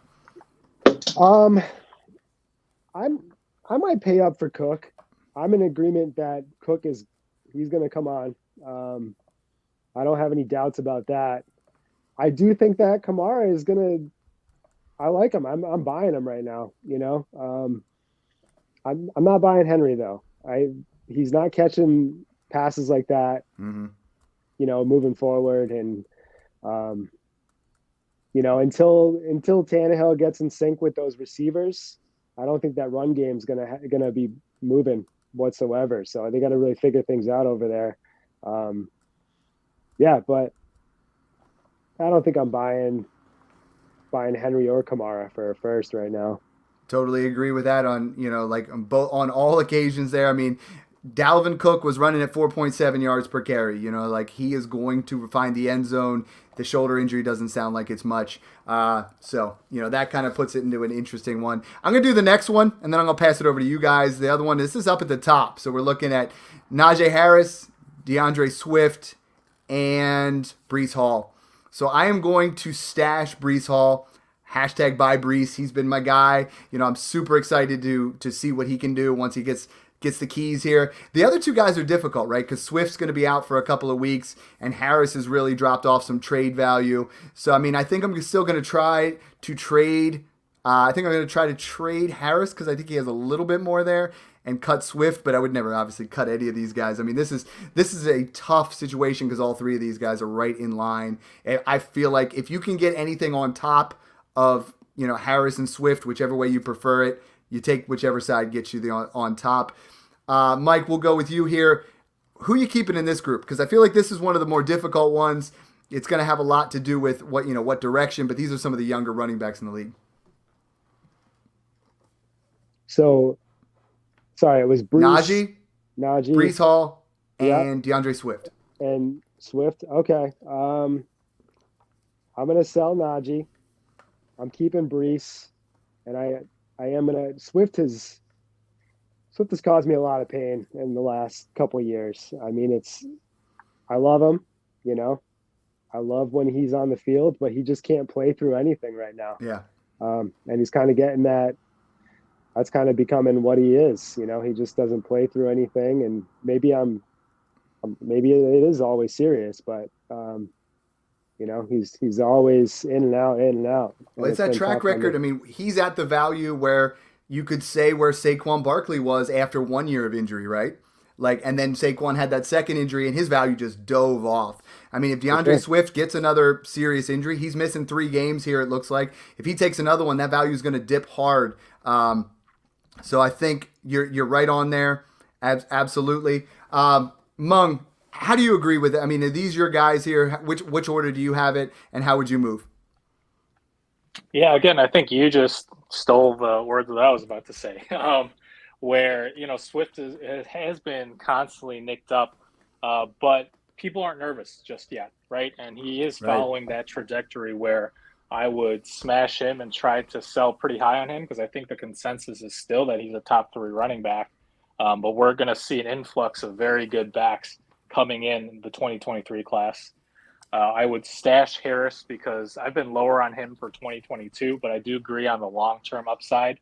I might pay up for Cook. I'm in agreement that Cook he's going to come on. I don't have any doubts about that. I do think that Kamara is going to, I like him. I'm buying him right now. I'm not buying Henry though. He's not catching passes like that, moving forward. And, until Tannehill gets in sync with those receivers, I don't think that run game is gonna be moving whatsoever. So they got to really figure things out over there. But I don't think I'm buying Henry or Kamara for a first right now. Totally agree with that on on all occasions there. I mean, Dalvin Cook was running at 4.7 yards per carry. He is going to find the end zone. The shoulder injury doesn't sound like it's much. That kind of puts it into an interesting one. I'm going to do the next one, and then I'm going to pass it over to you guys. The other one, this is up at the top. So we're looking at Najee Harris, DeAndre Swift, and Breece Hall. So I am going to stash Breece Hall. Hashtag buy Breece. He's been my guy. I'm super excited to see what he can do once he gets the keys here. The other 2 guys are difficult, right? Because Swift's going to be out for a couple of weeks, and Harris has really dropped off some trade value. So, I think I'm still going to try to trade. I think I'm going to try to trade Harris because I think he has a little bit more there and cut Swift, but I would never obviously cut any of these guys. This is a tough situation because all 3 of these guys are right in line. I feel like if you can get anything on top of, Harris and Swift, whichever way you prefer it, you take whichever side gets you on top. Mike, we'll go with you here. Who are you keeping in this group? Because I feel like this is one of the more difficult ones. It's going to have a lot to do with what direction, but these are some of the younger running backs in the league. So, sorry, it was Najee, Breece Hall, and DeAndre Swift. And Swift, okay. I'm going to sell Najee. I'm keeping Breece, and I am going to – Swift has caused me a lot of pain in the last couple of years. I love him, I love when he's on the field, but he just can't play through anything right now. Yeah. And he's kind of getting that, that's kind of becoming what he is. He just doesn't play through anything, and maybe maybe it is always serious, but he's always in and out, in and out. Well, it's that track record. I mean, he's at the value where you could say where Saquon Barkley was after 1 year of injury, right? And then Saquon had that second injury and his value just dove off. I mean, if DeAndre Swift gets another serious injury, he's missing 3 games here, it looks like. If he takes another one, that value is going to dip hard. So I think you're right on there. Absolutely. Mung, how do you agree with it? I mean, are these your guys here? Which order do you have it, and how would you move? Yeah, again, I think you just stole the words that I was about to say. Where Swift has been constantly nicked up, but people aren't nervous just yet, right? And he is following that trajectory where I would smash him and try to sell pretty high on him, because I think the consensus is still that he's a top 3 running back. But we're going to see an influx of very good backs coming in the 2023 class. I would stash Harris because I've been lower on him for 2022, but I do agree on the long-term upside.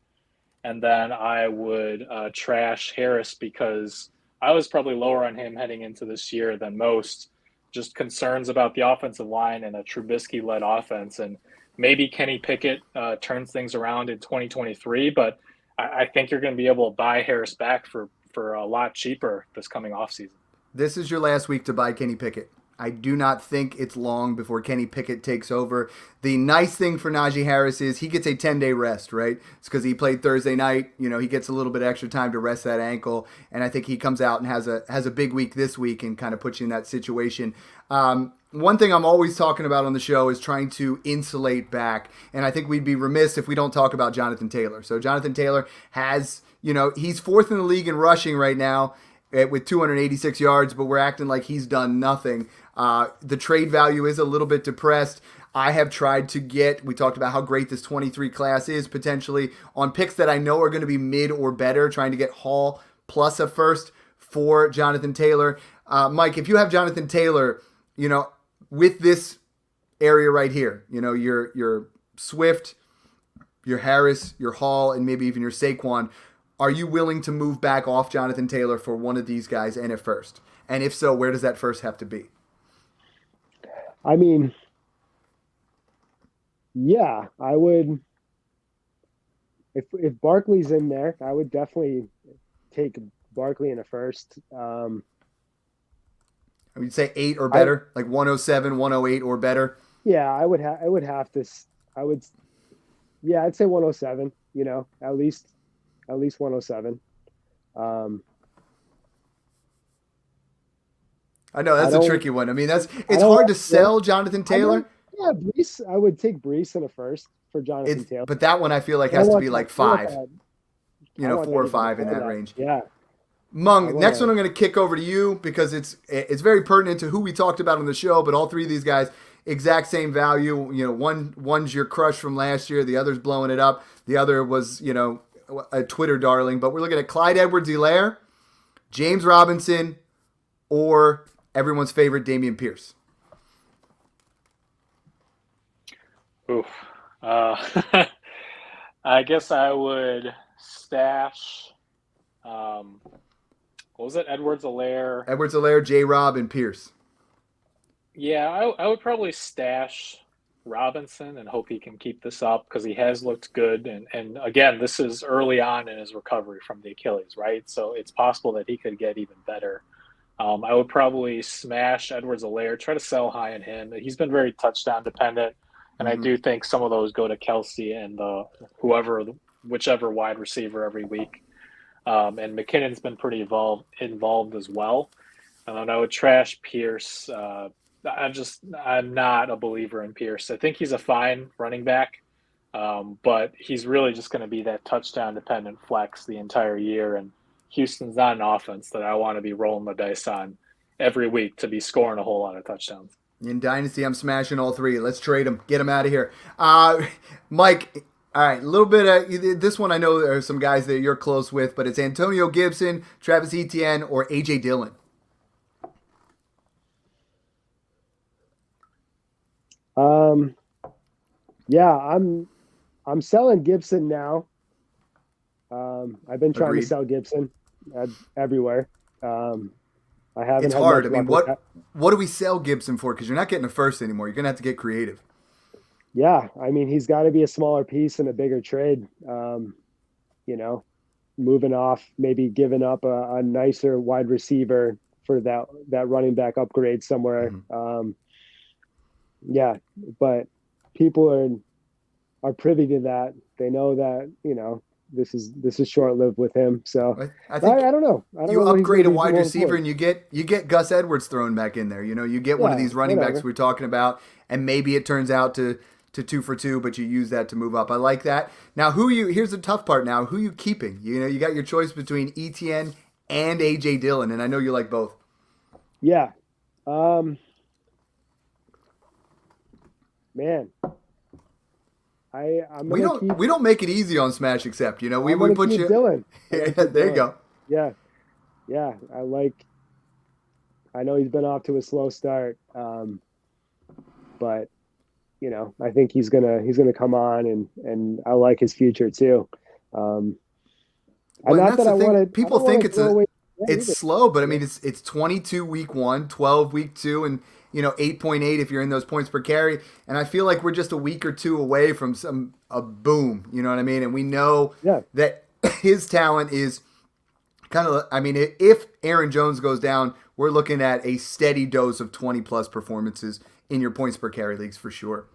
And then I would trash Harris because I was probably lower on him heading into this year than most. Just concerns about the offensive line and a Trubisky-led offense. And maybe Kenny Pickett turns things around in 2023, but I think you're going to be able to buy Harris back for a lot cheaper this coming offseason. This is your last week to buy Kenny Pickett. I do not think it's long before Kenny Pickett takes over. The nice thing for Najee Harris is he gets a 10-day rest, right? It's because he played Thursday night. He gets a little bit extra time to rest that ankle, and I think he comes out and has a big week this week and kind of puts you in that situation. One thing I'm always talking about on the show is trying to insulate back, and I think we'd be remiss if we don't talk about Jonathan Taylor. So Jonathan Taylor has, he's 4th in the league in rushing right now with 286 yards, but we're acting like he's done nothing. The trade value is a little bit depressed. I have tried to we talked about how great this 23 class is potentially on picks that I know are going to be mid or better, trying to get Hall plus a first for Jonathan Taylor. Mike, if you have Jonathan Taylor, with this area right here, your Swift, your Harris, your Hall, and maybe even your Saquon, are you willing to move back off Jonathan Taylor for one of these guys and a first? And if so, where does that first have to be? I mean, yeah, I would. If Barkley's in there, I would definitely take Barkley in a first. I would say 8 or better, like 107, 108 or better. Yeah, I would have to. Yeah, I'd say 107. At least 107. I know that's a tricky one. I mean, it's hard to sell Jonathan Taylor. Yeah, Brees. I would take Brees in a first for Jonathan Taylor. But that one I feel like has to be like 5. 4 or 5 in that range. Yeah. Mung, next one I'm going to kick over to you because it's very pertinent to who we talked about on the show, but all 3 of these guys, exact same value. One's your crush from last year, the other's blowing it up. The other was, a Twitter darling, but we're looking at Clyde Edwards-Helaire, James Robinson, or everyone's favorite Dameon Pierce. Oof. I guess I would stash. What was it? Edwards-Helaire, J-Rob, and Pierce. Yeah, I would probably stash Robinson and hope he can keep this up because he has looked good. And again, this is early on in his recovery from the Achilles, right? So it's possible that he could get even better. I would probably smash Edwards-Helaire, try to sell high on him. He's been very touchdown dependent. And I do think some of those go to Kelsey and whichever wide receiver every week. And McKinnon's been pretty involved as well. And I would trash Pierce. I'm not a believer in Pierce. I think he's a fine running back, but he's really just going to be that touchdown dependent flex the entire year. And Houston's not an offense that I want to be rolling the dice on every week to be scoring a whole lot of touchdowns. In Dynasty, I'm smashing all 3. Let's trade them. Get them out of here. Mike, all right, a little bit of this one. I know there are some guys that you're close with, but it's Antonio Gibson, Travis Etienne, or A.J. Dillon. Yeah, I'm selling Gibson now. I've been trying Agreed. to sell Gibson everywhere. I haven't. It's had hard. I much mean, luck with that. what do we sell Gibson for? Because you're not getting a first anymore. You're gonna have to get creative. Yeah, I mean, he's got to be a smaller piece and a bigger trade. You know, moving off, maybe giving up a nicer wide receiver for that running back upgrade somewhere. Yeah, but people are privy to that. They know that, this is short lived with him. So I think I don't know. I don't you know what he's upgrade a gonna be wide going receiver forward. and you get Gus Edwards thrown back in there. You get one of Yeah, these running backs whatever. we're talking about, and maybe it turns out to 2 for 2, but you use that to move up. I like that. Now, here's the tough part now. Who you keeping? You got your choice between ETN and AJ Dillon, and I know you like both. Yeah. Man. I'm We gonna don't we don't make it easy on Smash Accept. We I'm gonna put keep you Dylan. there you go. Yeah. Yeah. I know he's been off to a slow start. But I think he's gonna come on and I like his future too. Well, And and not that's that I the thing. want to. People think it's either. slow, but I mean it's 22 week 1, 12 week 2, and 8.8 if you're in those points per carry. And I feel like we're just a week or two away from a boom. You know what I mean? And we know that his talent is kind of. I mean, if Aaron Jones goes down, we're looking at a steady dose of 20 plus performances in your points per carry leagues for sure.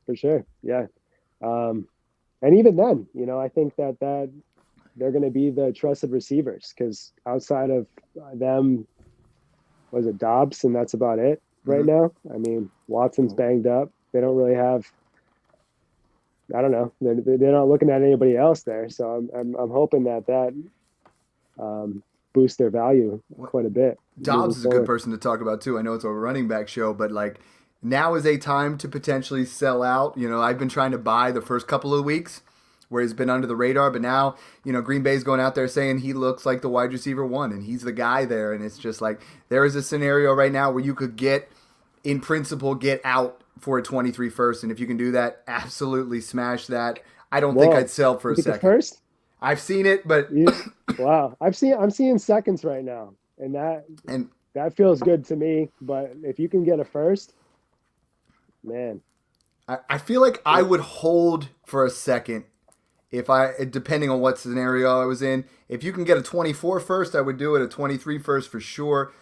For sure, yeah. And even then, I think that they're going to be the trusted receivers because outside of them, was it Dobbs, and that's about it right now. I mean, Watson's banged up. They don't really have. I don't know. They're not looking at anybody else there, so I'm hoping that boosts their value quite a bit. Dobbs is a good person to talk about too. I know it's a running back show, but now is a time to potentially sell out. I've been trying to buy the first couple of weeks where he's been under the radar, but now, Green Bay's going out there saying he looks like the wide receiver 1 and he's the guy there. And it's just like, there is a scenario right now where you could get out for a 23 first. And if you can do that, absolutely smash that. I don't think I'd sell for a second. First? I've seen it, but wow. I'm seeing seconds right now. And that feels good to me. But if you can get a first, man. I feel like I would hold for a second depending on what scenario I was in. If you can get a 24 first, I would do it. A 23 first for sure.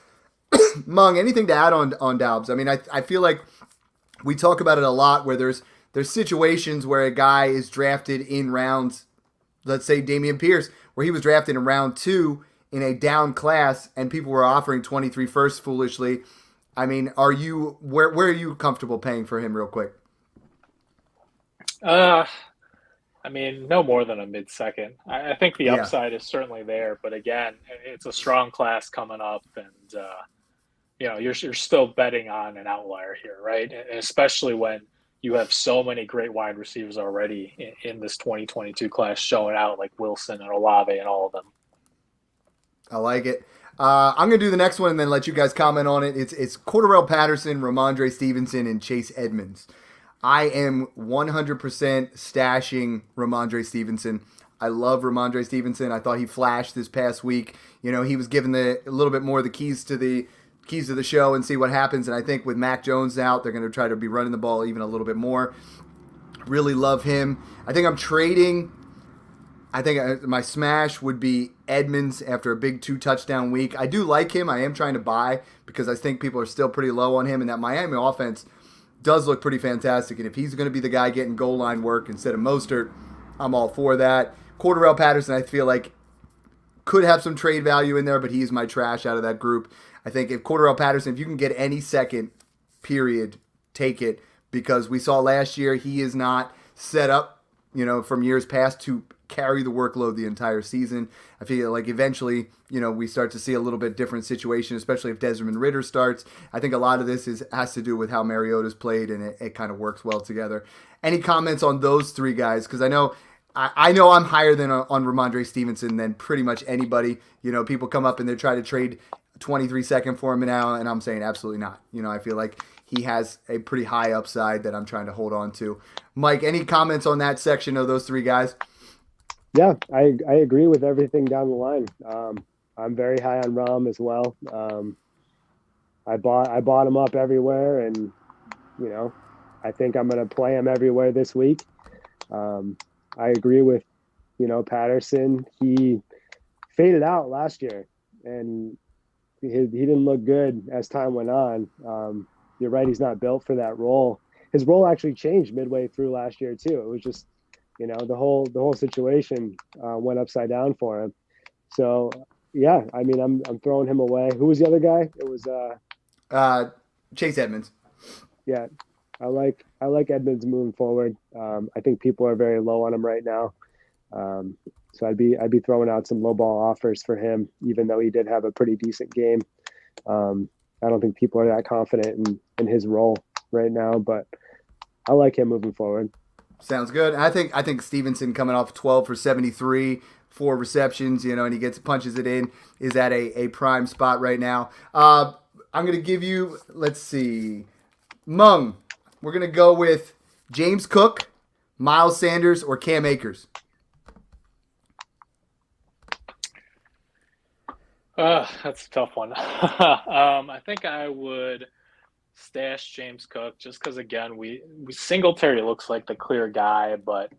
Mung, anything to add on Dobbs? I mean, I feel like we talk about it a lot where there's situations where a guy is drafted in rounds, let's say Dameon Pierce, where he was drafted in round 2 in a down class and people were offering 23 first foolishly. I mean, where are you comfortable paying for him real quick? I mean, no more than a mid-second. I think the upside is certainly there, but again, it's a strong class coming up, and you're still betting on an outlier here, right? And especially when you have so many great wide receivers already in this 2022 class showing out, like Wilson and Olave and all of them. I like it. I'm going to do the next one and then let you guys comment on it. It's Cordarrelle Patterson, Ramondre Stevenson, and Chase Edmonds. I am 100% stashing Ramondre Stevenson. I love Ramondre Stevenson. I thought he flashed this past week. He was given a little bit more of the keys to the show and see what happens. And I think with Mac Jones out, they're going to try to be running the ball even a little bit more. Really love him. I think I'm trading. I think my smash would be Edmonds after a big 2-touchdown week. I do like him. I am trying to buy because I think people are still pretty low on him, and that Miami offense does look pretty fantastic. And if he's going to be the guy getting goal line work instead of Mostert, I'm all for that. Cordarrelle Patterson, I feel like, could have some trade value in there, but he's my trash out of that group. I think if Cordarrelle Patterson, if you can get any second, period, take it, because we saw last year he is not set up, from years past to carry the workload the entire season. I feel like eventually, we start to see a little bit different situation, especially if Desmond Ridder starts. I think a lot of this has to do with how Mariota's played, and it kind of works well together. Any comments on those three guys? Because I know I'm higher than on Ramondre Stevenson than pretty much anybody. People come up and they try to trade 23 second for him now, and I'm saying absolutely not. I feel like he has a pretty high upside that I'm trying to hold on to. Mike, any comments on that section of those three guys? Yeah, I agree with everything down the line. I'm very high on Rom as well. I bought him up everywhere, and you know, I think I'm going to play him everywhere this week. I agree with Patterson. He faded out last year, and he didn't look good as time went on. You're right; he's not built for that role. His role actually changed midway through last year too. It was just the whole situation went upside down for him. So yeah, I mean, I'm throwing him away. Who was the other guy? It was Chase Edmonds. yeah. I like Edmonds moving forward. I think people are very low on him right now. So I'd be throwing out some low ball offers for him, even though he did have a pretty decent game. I don't think people are that confident in his role right now, but I like him moving forward. Sounds good. I think Stevenson coming off 12 for 73, 4 receptions, and he punches it in, is at a prime spot right now. I'm gonna give you, let's see, Mung. We're gonna go with James Cook, Miles Sanders, or Cam Akers. That's a tough one. I think I would stash James Cook just because, again, we Singletary looks like the clear guy, but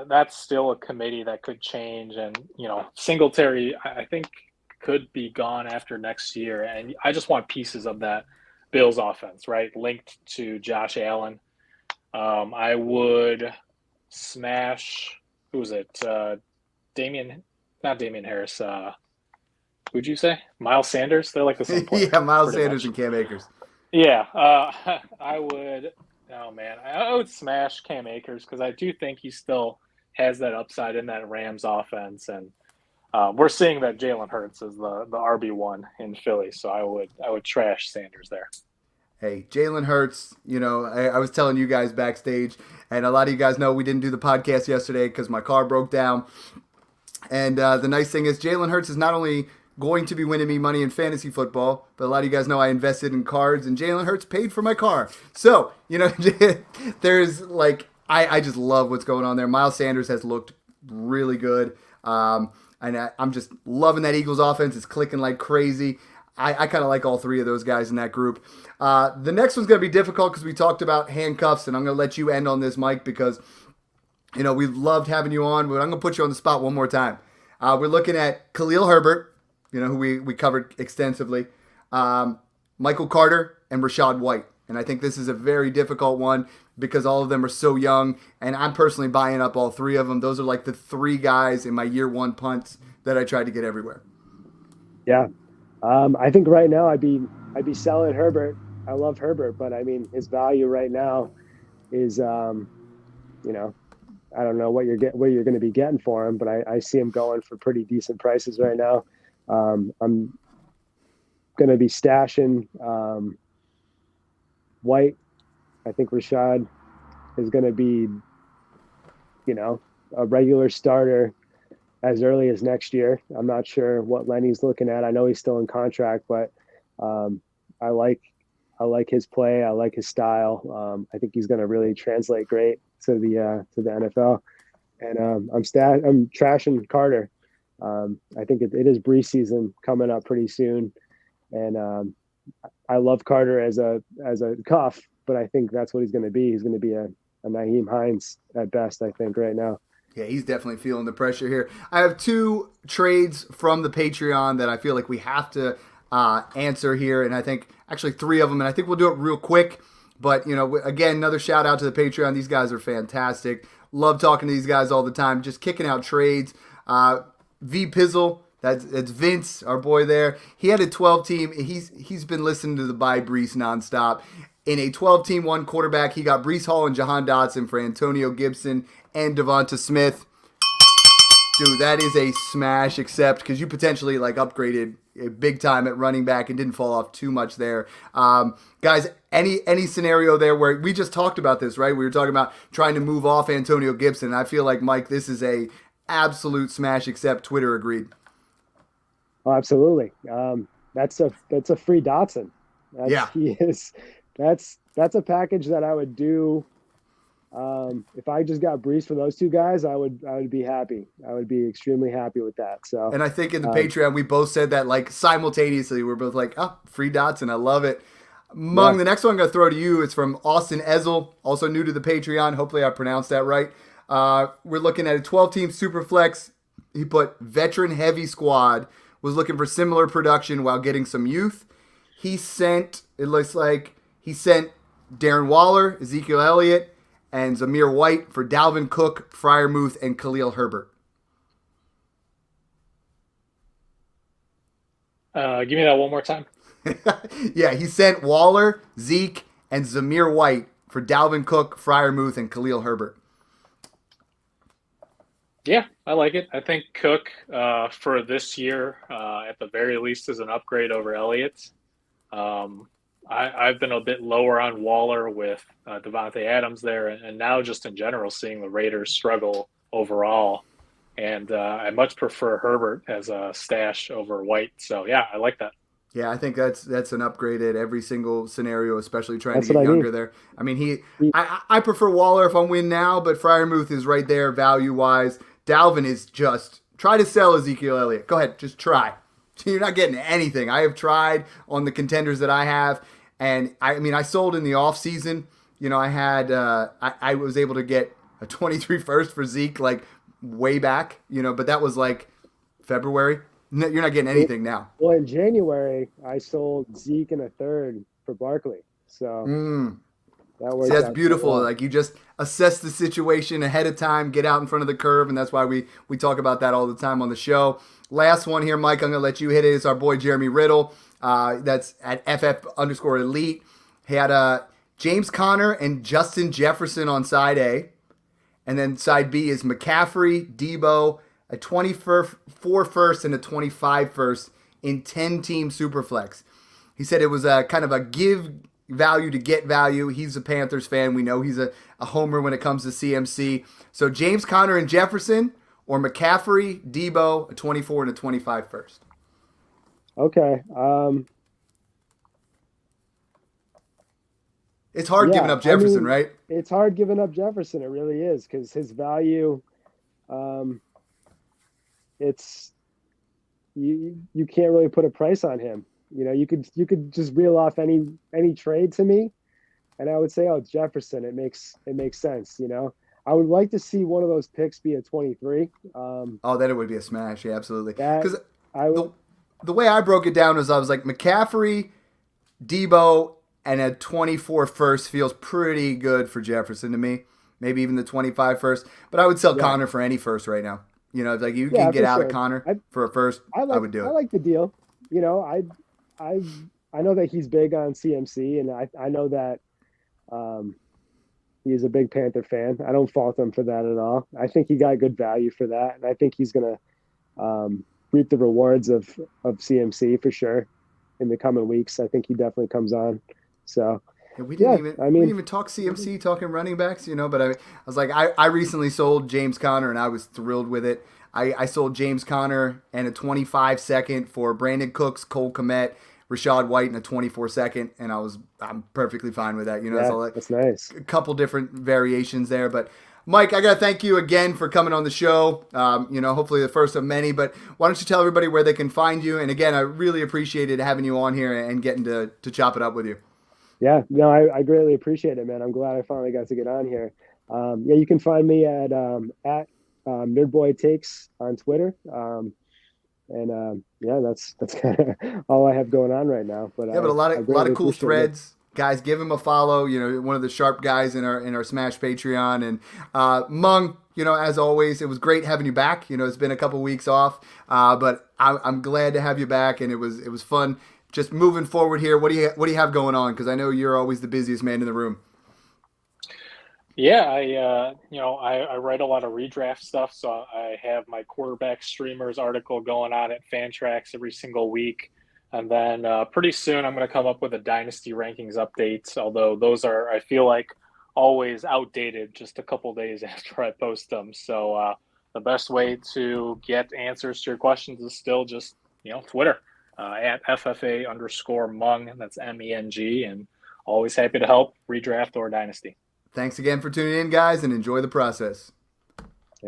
that's still a committee that could change, and Singletary I think could be gone after next year, and I just want pieces of that Bills offense, right, linked to Josh Allen. I would smash, who was it? Not Damian Harris. Who'd you say? Miles Sanders? They're like the same player. Yeah, Miles Sanders and Cam Akers. Yeah, I would. Oh man, I would smash Cam Akers because I do think he still has that upside in that Rams offense, and we're seeing that Jalen Hurts is the RB1 in Philly. So I would trash Sanders there. Hey, Jalen Hurts, I was telling you guys backstage, and a lot of you guys know we didn't do the podcast yesterday because my car broke down. And the nice thing is Jalen Hurts is not only going to be winning me money in fantasy football, but a lot of you guys know I invested in cards, and Jalen Hurts paid for my car. So, there's I just love what's going on there. Miles Sanders has looked really good. And I'm just loving that Eagles offense. It's clicking like crazy. I kind of like all three of those guys in that group. The next one's going to be difficult because we talked about handcuffs, and I'm going to let you end on this, Mike, because, we've loved having you on, but I'm going to put you on the spot one more time. We're looking at Khalil Herbert, who we covered extensively, Michael Carter, and Rachaad White. And I think this is a very difficult one because all of them are so young, and I'm personally buying up all three of them. Those are like the three guys in my year one punts that I tried to get everywhere. Yeah. I think right now I'd be selling Herbert. I love Herbert, but I mean his value right now is I don't know what you're going to be getting for him, but I see him going for pretty decent prices right now. I'm going to be stashing White. I think Rachaad is going to be a regular starter as early as next year. I'm not sure what Lenny's looking at. I know he's still in contract, but I like his play. I like his style. I think he's going to really translate great to the NFL. And I'm trashing Carter. I think it is Brees season coming up pretty soon, and I love Carter as a cuff, but I think that's what he's going to be. He's going to be a Nyheim Hines at best, I think, right now. Yeah, he's definitely feeling the pressure here. I have 2 trades from the Patreon that I feel like we have to answer here, and I think actually 3 of them, and I think we'll do it real quick. But, again, another shout out to the Patreon. These guys are fantastic. Love talking to these guys all the time, just kicking out trades. V Pizzle, that's Vince, our boy there. He had a 12-team. He's been listening to the Buy Brees nonstop. In a 12-team one quarterback, he got Brees Hall and Jahan Dotson for Antonio Gibson and Devonta Smith. Dude, that is a smash, except because you potentially upgraded big time at running back and didn't fall off too much there. Guys, any scenario there where we just talked about this, right? We were talking about trying to move off Antonio Gibson. I feel like, Mike, this is a absolute smash, except Twitter agreed. Oh, absolutely. That's a free Dotson. Yeah. He is. That's a package that I would do If I just got Brees for those two guys, I would be happy. I would be extremely happy with that. So, and I think in the Patreon we both said that like simultaneously. We're both like, oh, free Dotson, I love it. Mung, the next one I'm gonna throw to you is from Austin Ezel, also new to the Patreon. Hopefully I pronounced that right. We're looking at a 12-team super flex. He put veteran heavy squad. Was looking for similar production while getting some youth. It looks like he sent Darren Waller, Ezekiel Elliott, and Zamir White for Dalvin Cook, Freiermuth, and Khalil Herbert. Give me that one more time. Yeah, he sent Waller, Zeke, and Zamir White for Dalvin Cook, Freiermuth, and Khalil Herbert. Yeah, I like it. I think Cook for this year, at the very least, is an upgrade over Elliott. I've been a bit lower on Waller with Devontae Adams there, and now just in general seeing the Raiders struggle overall. And I much prefer Herbert as a stash over White. So, yeah, I like that. Yeah, I think that's an upgrade at every single scenario, especially trying to get younger there. I mean, I prefer Waller if I'm win now, but Freiermuth is right there value-wise. Dalvin is just try to sell Ezekiel Elliott. Go ahead, just try. You're not getting anything. I have tried on the contenders that I have, and I sold in the off season. I had I was able to get a 23 first for Zeke like way back. But that was like February. No, you're not getting anything now. Well, in January, I sold Zeke in a third for Barkley. So that works. That's beautiful. Well. Like you just assess the situation ahead of time, get out in front of the curve, and that's why we talk about that all the time on the show. Last one here, Mike, I'm going to let you hit it. It's our boy Jeremy Riddle. That's at FF_elite. He had James Conner and Justin Jefferson on side A. And then side B is McCaffrey, Debo, a 24 first and a 25 first in 10-team Superflex. He said it was a kind of a give value to get value. He's a Panthers fan. We know he's a homer when it comes to CMC. So James Conner and Jefferson or McCaffrey, Debo, a 24 and a 25 first. Okay. It's hard giving up Jefferson, right? It's hard giving up Jefferson. It really is because his value, it's you can't really put a price on him. You could just reel off any trade to me, and I would say, oh, it's Jefferson. It makes sense. I would like to see one of those picks be a 23. Then it would be a smash. Yeah, absolutely. Because the way I broke it down was I was like McCaffrey, Debo, and a 24 first feels pretty good for Jefferson to me. Maybe even the 25 first. But I would sell Connor for any first right now. Like you can get out of Connor for a first. I would do it. I like the deal. I know that he's big on CMC, and I know that he's a big Panther fan. I don't fault him for that at all. I think he got good value for that, and I think he's going to reap the rewards of CMC for sure in the coming weeks. I think he definitely comes on. So we didn't even talk CMC, talking running backs, but I was like, I recently sold James Conner, and I was thrilled with it. I sold James Conner and a 25 second for Brandon Cooks, Cole Kmet, Rachaad White, and a 24 second, and I'm perfectly fine with that. That's nice. A couple different variations there, but Mike, I got to thank you again for coming on the show. Hopefully the first of many, but why don't you tell everybody where they can find you? And again, I really appreciated having you on here and getting to chop it up with you. Yeah, no, I greatly appreciate it, man. I'm glad I finally got to get on here. You can find me at Nerdboy Takes on Twitter. That's kind of all I have going on right now. But a lot of cool threads. Guys, give him a follow. One of the sharp guys in our Smash Patreon. And Mung, as always, it was great having you back. It's been a couple weeks off, but I'm glad to have you back, and it was fun. Just moving forward here, what do you have going on? Because I know you're always the busiest man in the room. Yeah, I write a lot of redraft stuff, so I have my quarterback streamers article going on at Fantrax every single week. And then pretty soon I'm going to come up with a dynasty rankings update, although those are, I feel like, always outdated just a couple days after I post them. So the best way to get answers to your questions is still just, Twitter at FFA_Mung. That's MENG, and always happy to help redraft or dynasty. Thanks again for tuning in, guys, and enjoy the process.